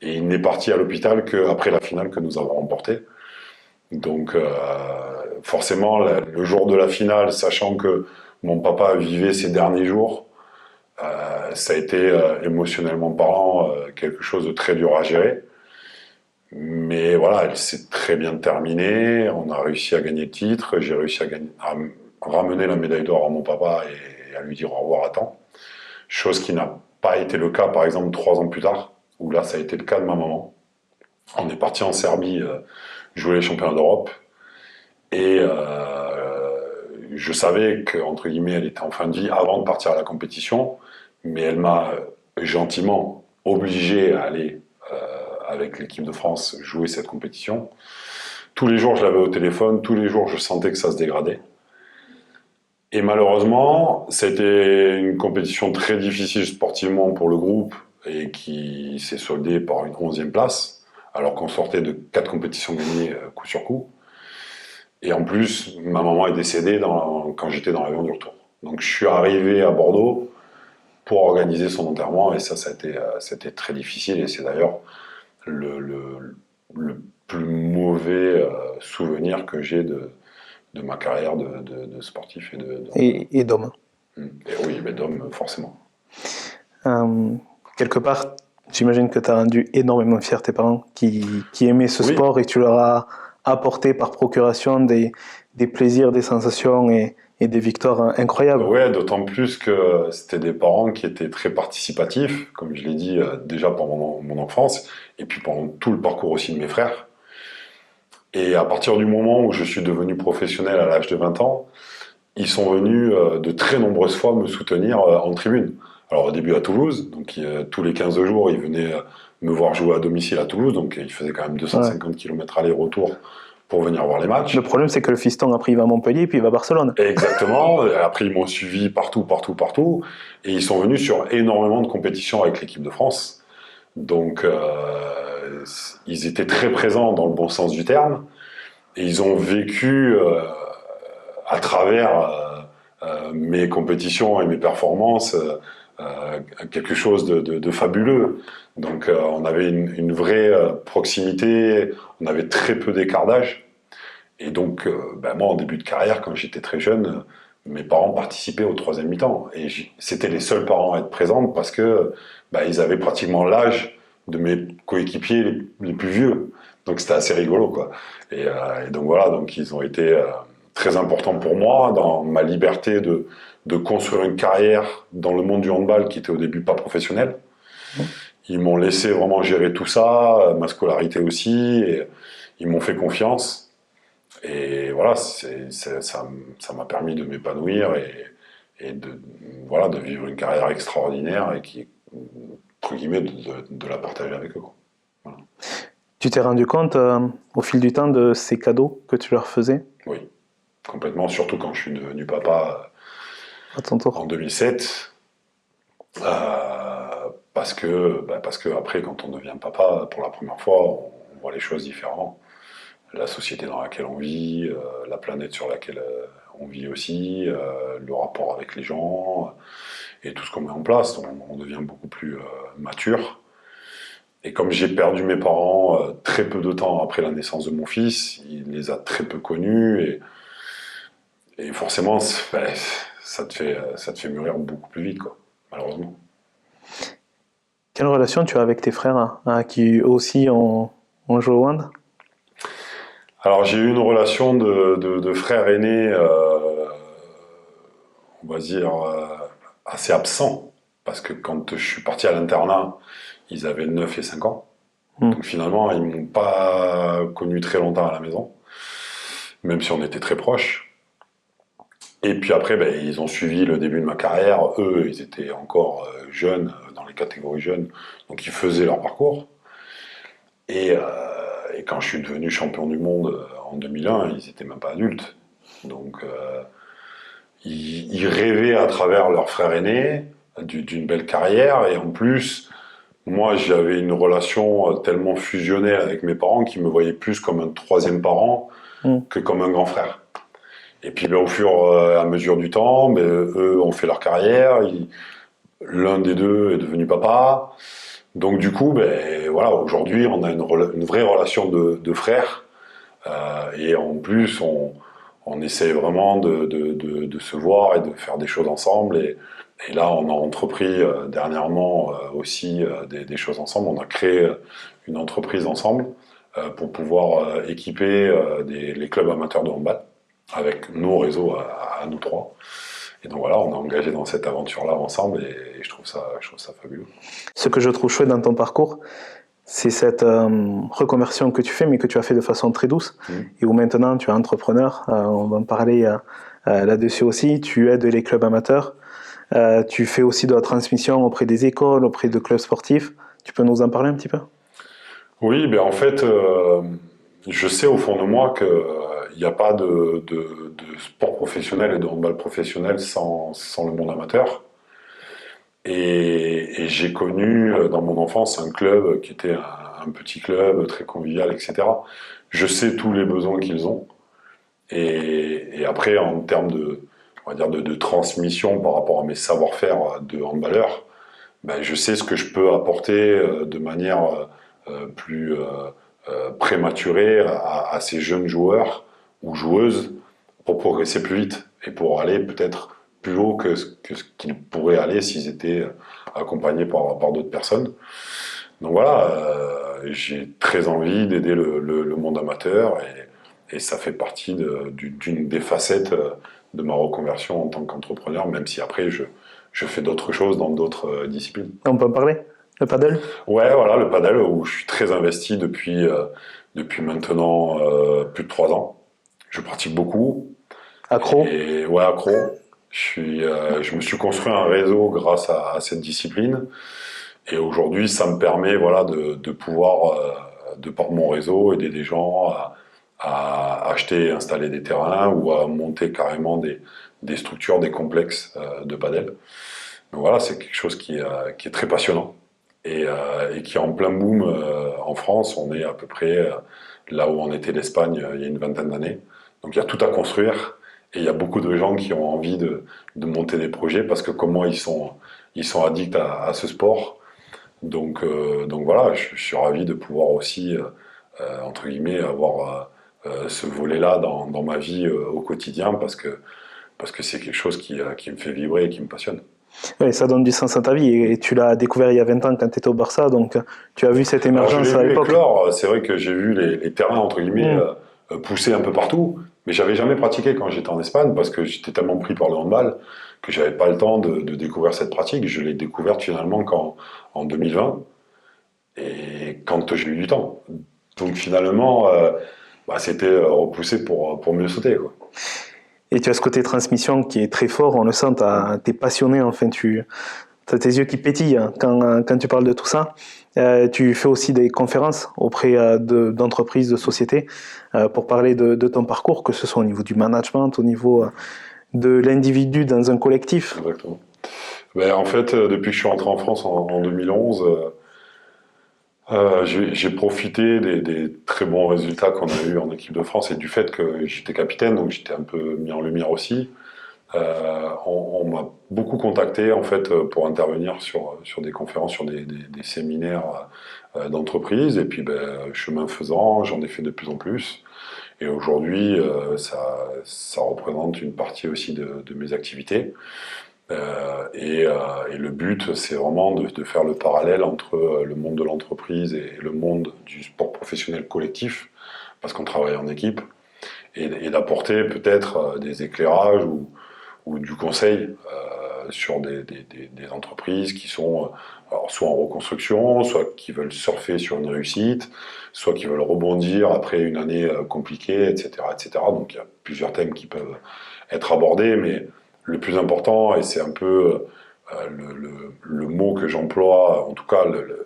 et il n'est parti à l'hôpital qu'après la finale que nous avons remportée. Donc forcément, le jour de la finale, sachant que mon papa vivait ses derniers jours, ça a été émotionnellement parlant quelque chose de très dur à gérer. Mais voilà, elle s'est très bien terminée, on a réussi à gagner le titre, j'ai réussi à ramener la médaille d'or à mon papa et à lui dire au revoir à temps. Chose qui n'a pas été le cas, par exemple, 3 ans plus tard, où là, ça a été le cas de ma maman. On est parti en Serbie jouer les championnats d'Europe, et je savais que, entre guillemets, elle était en fin de vie avant de partir à la compétition, mais elle m'a gentiment obligé à aller avec l'équipe de France jouer cette compétition. Tous les jours, je l'avais au téléphone, tous les jours, je sentais que ça se dégradait. Et malheureusement, c'était une compétition très difficile sportivement pour le groupe et qui s'est soldée par une 11e place, alors qu'on sortait de 4 compétitions gagnées coup sur coup. Et en plus, ma maman est décédée quand j'étais dans l'avion du retour. Donc je suis arrivé à Bordeaux pour organiser son enterrement, et ça a été très difficile, et c'est d'ailleurs le plus mauvais souvenir que j'ai de ma carrière de sportif et d'homme. Et oui, mais d'homme, forcément. Quelque part, j'imagine que tu as rendu énormément fier tes parents qui aimaient ce sport, et tu leur as apporté par procuration des plaisirs, des sensations et des victoires incroyables. Ouais, d'autant plus que c'était des parents qui étaient très participatifs, comme je l'ai dit déjà pendant mon enfance, et puis pendant tout le parcours aussi de mes frères. Et à partir du moment où je suis devenu professionnel à l'âge de 20 ans, ils sont venus de très nombreuses fois me soutenir en tribune. Alors au début à Toulouse, donc tous les 15 jours, ils venaient me voir jouer à domicile à Toulouse, donc ils faisaient quand même 250 km aller-retour pour venir voir les matchs. Le problème, c'est que le fiston, après, il va à Montpellier, puis il va à Barcelone. Exactement. Après, ils m'ont suivi partout. Et ils sont venus sur énormément de compétitions avec l'équipe de France. Donc, ils étaient très présents dans le bon sens du terme. Et ils ont vécu à travers mes compétitions et mes performances quelque chose de fabuleux. Donc on avait une vraie proximité, on avait très peu d'écart d'âge. Et donc, moi, en début de carrière, quand j'étais très jeune, mes parents participaient au troisième mi-temps. Et c'était les seuls parents à être présents parce que ils avaient pratiquement l'âge de mes coéquipiers les plus vieux. Donc, c'était assez rigolo, quoi. Et donc, voilà, donc ils ont été très importants pour moi dans ma liberté de construire une carrière dans le monde du handball qui était au début pas professionnel. Ils m'ont laissé vraiment gérer tout ça, ma scolarité aussi, et ils m'ont fait confiance. Et voilà, ça m'a permis de m'épanouir et de vivre une carrière extraordinaire et qui, entre guillemets, de la partager avec eux, quoi. Voilà. Tu t'es rendu compte au fil du temps de ces cadeaux que tu leur faisais? Oui, complètement, surtout quand je suis devenu papa à ton tour. en 2007. Parce que après, quand on devient papa, pour la première fois, on voit les choses différemment. La société dans laquelle on vit, la planète sur laquelle on vit aussi, le rapport avec les gens, et tout ce qu'on met en place. On devient beaucoup plus mature. Et comme j'ai perdu mes parents très peu de temps après la naissance de mon fils, il les a très peu connus, et forcément, ça te fait mûrir beaucoup plus vite, quoi, malheureusement. Quelle relation tu as avec tes frères qui eux aussi ont joué au hand? Alors j'ai eu une relation de frère aîné, on va dire, assez absent, parce que quand je suis parti à l'internat, ils avaient 9 et 5 ans. Donc finalement, ils m'ont pas connu très longtemps à la maison, même si on était très proches. Et puis après, ils ont suivi le début de ma carrière. Eux, ils étaient encore jeunes, dans les catégories jeunes, donc ils faisaient leur parcours. Et quand je suis devenu champion du monde en 2001, ils étaient même pas adultes. Donc ils rêvaient à travers leur frère aîné d'une belle carrière. Et en plus, moi, j'avais une relation tellement fusionnelle avec mes parents qu'ils me voyaient plus comme un troisième parent que comme un grand frère. Et puis au fur et à mesure du temps, eux ont fait leur carrière. L'un des deux est devenu papa. Donc du coup, voilà, aujourd'hui, on a une vraie relation de frères. Et en plus, on essaie vraiment de se voir et de faire des choses ensemble. Et là, on a entrepris dernièrement aussi des choses ensemble. On a créé une entreprise ensemble pour pouvoir équiper les clubs amateurs de handball avec nos réseaux à nous trois. Et donc voilà, on est engagé dans cette aventure-là ensemble et je trouve ça fabuleux. Ce que je trouve chouette dans ton parcours, c'est cette reconversion que tu fais, mais que tu as fait de façon très douce, et où maintenant tu es entrepreneur, on va en parler là-dessus aussi, tu aides les clubs amateurs, tu fais aussi de la transmission auprès des écoles, auprès de clubs sportifs. Tu peux nous en parler un petit peu? Oui, en fait, je sais au fond de moi qu'il n'y a pas de sport professionnel et de handball professionnel sans le monde amateur. Et j'ai connu dans mon enfance un club qui était un petit club très convivial, etc. Je sais tous les besoins qu'ils ont. Et après, en termes on va dire de transmission par rapport à mes savoir-faire de handballeur, je sais ce que je peux apporter de manière plus prématurée à ces jeunes joueurs ou joueuses pour progresser plus vite et pour aller peut-être plus haut que ce qu'ils pourraient aller s'ils étaient accompagnés par d'autres personnes. Donc voilà, j'ai très envie d'aider le monde amateur et ça fait partie d'une des facettes de ma reconversion en tant qu'entrepreneur, même si après je fais d'autres choses dans d'autres disciplines. On peut en parler? Le paddle? Ouais, voilà, le paddle où je suis très investi depuis maintenant plus de 3 ans. Je pratique beaucoup. Accro? Ouais, accro. Je me suis construit un réseau grâce à cette discipline. Et aujourd'hui, ça me permet de pouvoir, de par mon réseau, aider des gens à acheter et installer des terrains ou à monter carrément des structures, des complexes de padel. Donc voilà, c'est quelque chose qui est très passionnant. et qui est en plein boom en France. On est à peu près là où on était l'Espagne il y a une vingtaine d'années. Donc il y a tout à construire et il y a beaucoup de gens qui ont envie de monter des projets parce que comme moi, ils sont addicts à ce sport. Donc voilà, je suis ravi de pouvoir aussi, entre guillemets, avoir ce volet-là dans ma vie au quotidien parce que c'est quelque chose qui me fait vibrer et qui me passionne. Ouais, ça donne du sens à ta vie et tu l'as découvert il y a 20 ans quand tu étais au Barça, donc tu as vu cette Alors je émergence l'ai à vu l'époque. éclore, c'est vrai que j'ai vu les terrains, entre guillemets, Mm. pousser un peu partout, mais j'avais jamais pratiqué quand j'étais en Espagne parce que j'étais tellement pris par le handball que j'avais pas le temps de découvrir cette pratique. Je l'ai découverte finalement en 2020 et quand j'ai eu du temps. Donc finalement, bah, c'était repoussé pour mieux sauter, quoi. Et tu as ce côté transmission qui est très fort, on le sent, tu es passionné, enfin, tu as tes yeux qui pétillent quand tu parles de tout ça. Tu fais aussi des conférences auprès d'entreprises, de sociétés, pour parler de ton parcours, que ce soit au niveau du management, au niveau de l'individu dans un collectif. Exactement. Ben, en fait, depuis que je suis rentré en France en 2011, j'ai profité des très bons résultats qu'on a eu en équipe de France et du fait que j'étais capitaine, donc j'étais un peu mis en lumière aussi. On m'a beaucoup contacté en fait pour intervenir sur des conférences, sur des séminaires d'entreprise. Et puis, ben, chemin faisant, j'en ai fait de plus en plus. Et aujourd'hui, ça représente une partie aussi de mes activités. Et le but, c'est vraiment de faire le parallèle entre le monde de l'entreprise et le monde du sport professionnel collectif, parce qu'on travaille en équipe, et d'apporter peut-être des éclairages ou du conseil sur des entreprises qui sont alors soit en reconstruction, soit qui veulent surfer sur une réussite, soit qui veulent rebondir après une année compliquée, etc., etc. Donc il y a plusieurs thèmes qui peuvent être abordés, mais le plus important, et c'est un peu le mot que j'emploie, en tout cas le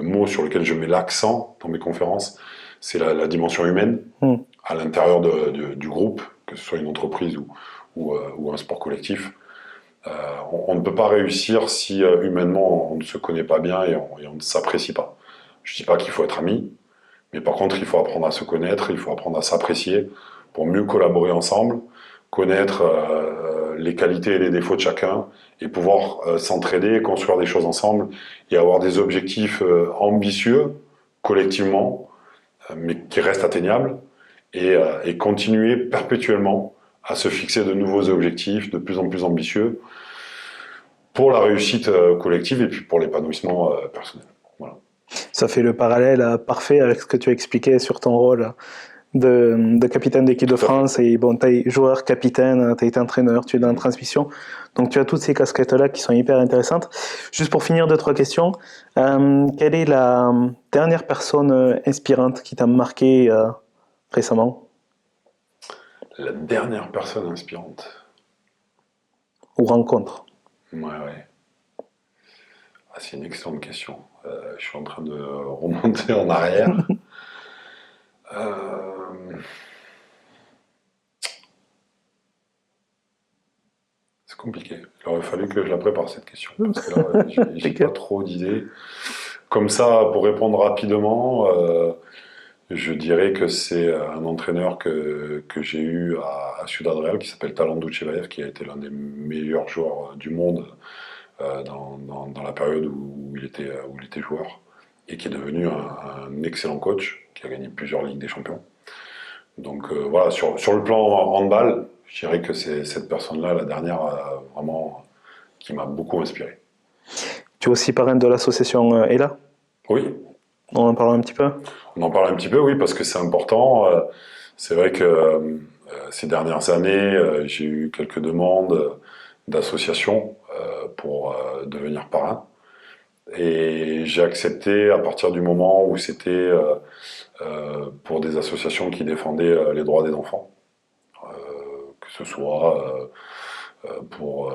mot sur lequel je mets l'accent dans mes conférences, c'est la dimension humaine à l'intérieur du groupe, que ce soit une entreprise ou un sport collectif. On ne peut pas réussir si humainement on ne se connaît pas bien et on ne s'apprécie pas. Je ne dis pas qu'il faut être ami, mais par contre il faut apprendre à se connaître, il faut apprendre à s'apprécier pour mieux collaborer ensemble, connaître les qualités et les défauts de chacun et pouvoir s'entraider, construire des choses ensemble et avoir des objectifs ambitieux collectivement, mais qui restent atteignables et continuer perpétuellement à se fixer de nouveaux objectifs de plus en plus ambitieux pour la réussite collective et puis pour l'épanouissement personnel. Voilà. Ça fait le parallèle parfait avec ce que tu as expliqué sur ton rôle de capitaine d'équipe de France. Et bon, tu es joueur, capitaine, tu as été entraîneur, tu es dans la transmission. Donc tu as toutes ces casquettes-là qui sont hyper intéressantes. Juste pour finir, 2-3 questions. Quelle est la dernière personne inspirante qui t'a marqué récemment? La dernière personne inspirante. Ou rencontre? Ouais. Ah, c'est une excellente question. Je suis en train de remonter en arrière. C'est compliqué. Il aurait fallu que je la prépare cette question parce que là, j'ai pas trop d'idées. Comme ça, pour répondre rapidement, je dirais que c'est un entraîneur que j'ai eu à Ciudad Real qui s'appelle Talant Duchevaev, qui a été l'un des meilleurs joueurs du monde dans la période où il était joueur et qui est devenu un excellent coach qui a gagné plusieurs Ligues des Champions. Donc voilà, sur le plan handball, je dirais que c'est cette personne-là, la dernière, vraiment, qui m'a beaucoup inspiré. Tu es aussi parrain de l'association ELA? Oui. On en parle un petit peu? On en parle un petit peu, oui, parce que c'est important. C'est vrai que ces dernières années, j'ai eu quelques demandes d'associations pour devenir parrain. Et j'ai accepté à partir du moment où c'était pour des associations qui défendaient les droits des enfants. Que ce soit pour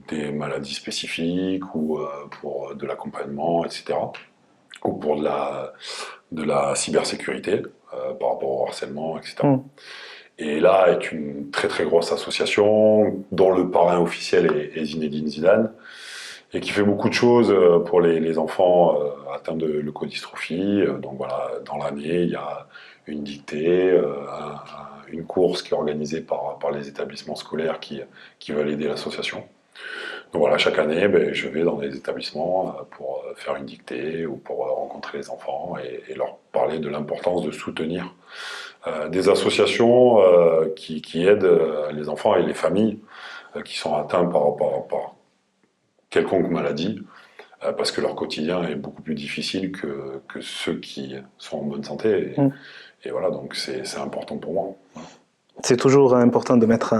des maladies spécifiques ou pour de l'accompagnement, etc. Ou pour de la cybersécurité par rapport au harcèlement, etc. Et là est une très très grosse association dont le parrain officiel est Zinedine Zidane et qui fait beaucoup de choses pour les enfants atteints de leukodystrophie. Donc voilà, dans l'année, il y a une dictée, une course qui est organisée par les établissements scolaires qui veulent aider l'association. Donc voilà, chaque année, je vais dans des établissements pour faire une dictée ou pour rencontrer les enfants et leur parler de l'importance de soutenir des associations qui aident les enfants et les familles qui sont atteints par quelconque maladie, parce que leur quotidien est beaucoup plus difficile que ceux qui sont en bonne santé. Et voilà, donc c'est important pour moi. C'est toujours important de mettre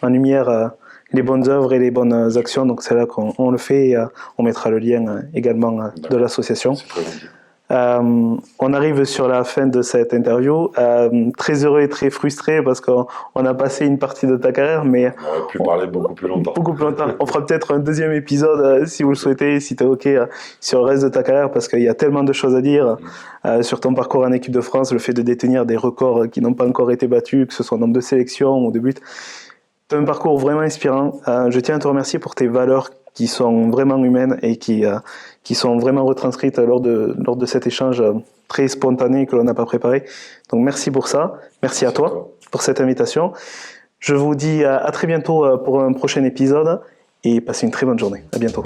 en lumière les bonnes œuvres et les bonnes actions, donc c'est là qu'on le fait et on mettra le lien également de l'association. C'est très gentil. On arrive sur la fin de cette interview, très heureux et très frustré parce qu'on a passé une partie de ta carrière, mais on aurait pu parler beaucoup plus longtemps. On fera peut-être un deuxième épisode si vous le souhaitez, si tu es OK, sur le reste de ta carrière, parce qu'il y a tellement de choses à dire sur ton parcours en équipe de France, le fait de détenir des records qui n'ont pas encore été battus, que ce soit en nombre de sélections ou de buts. Tu as un parcours vraiment inspirant. Je tiens à te remercier pour tes valeurs qui sont vraiment humaines et qui sont vraiment retranscrites lors de cet échange très spontané que l'on n'a pas préparé. Donc merci pour ça. Merci à toi pour cette invitation. Je vous dis à très bientôt pour un prochain épisode et passez une très bonne journée. À bientôt.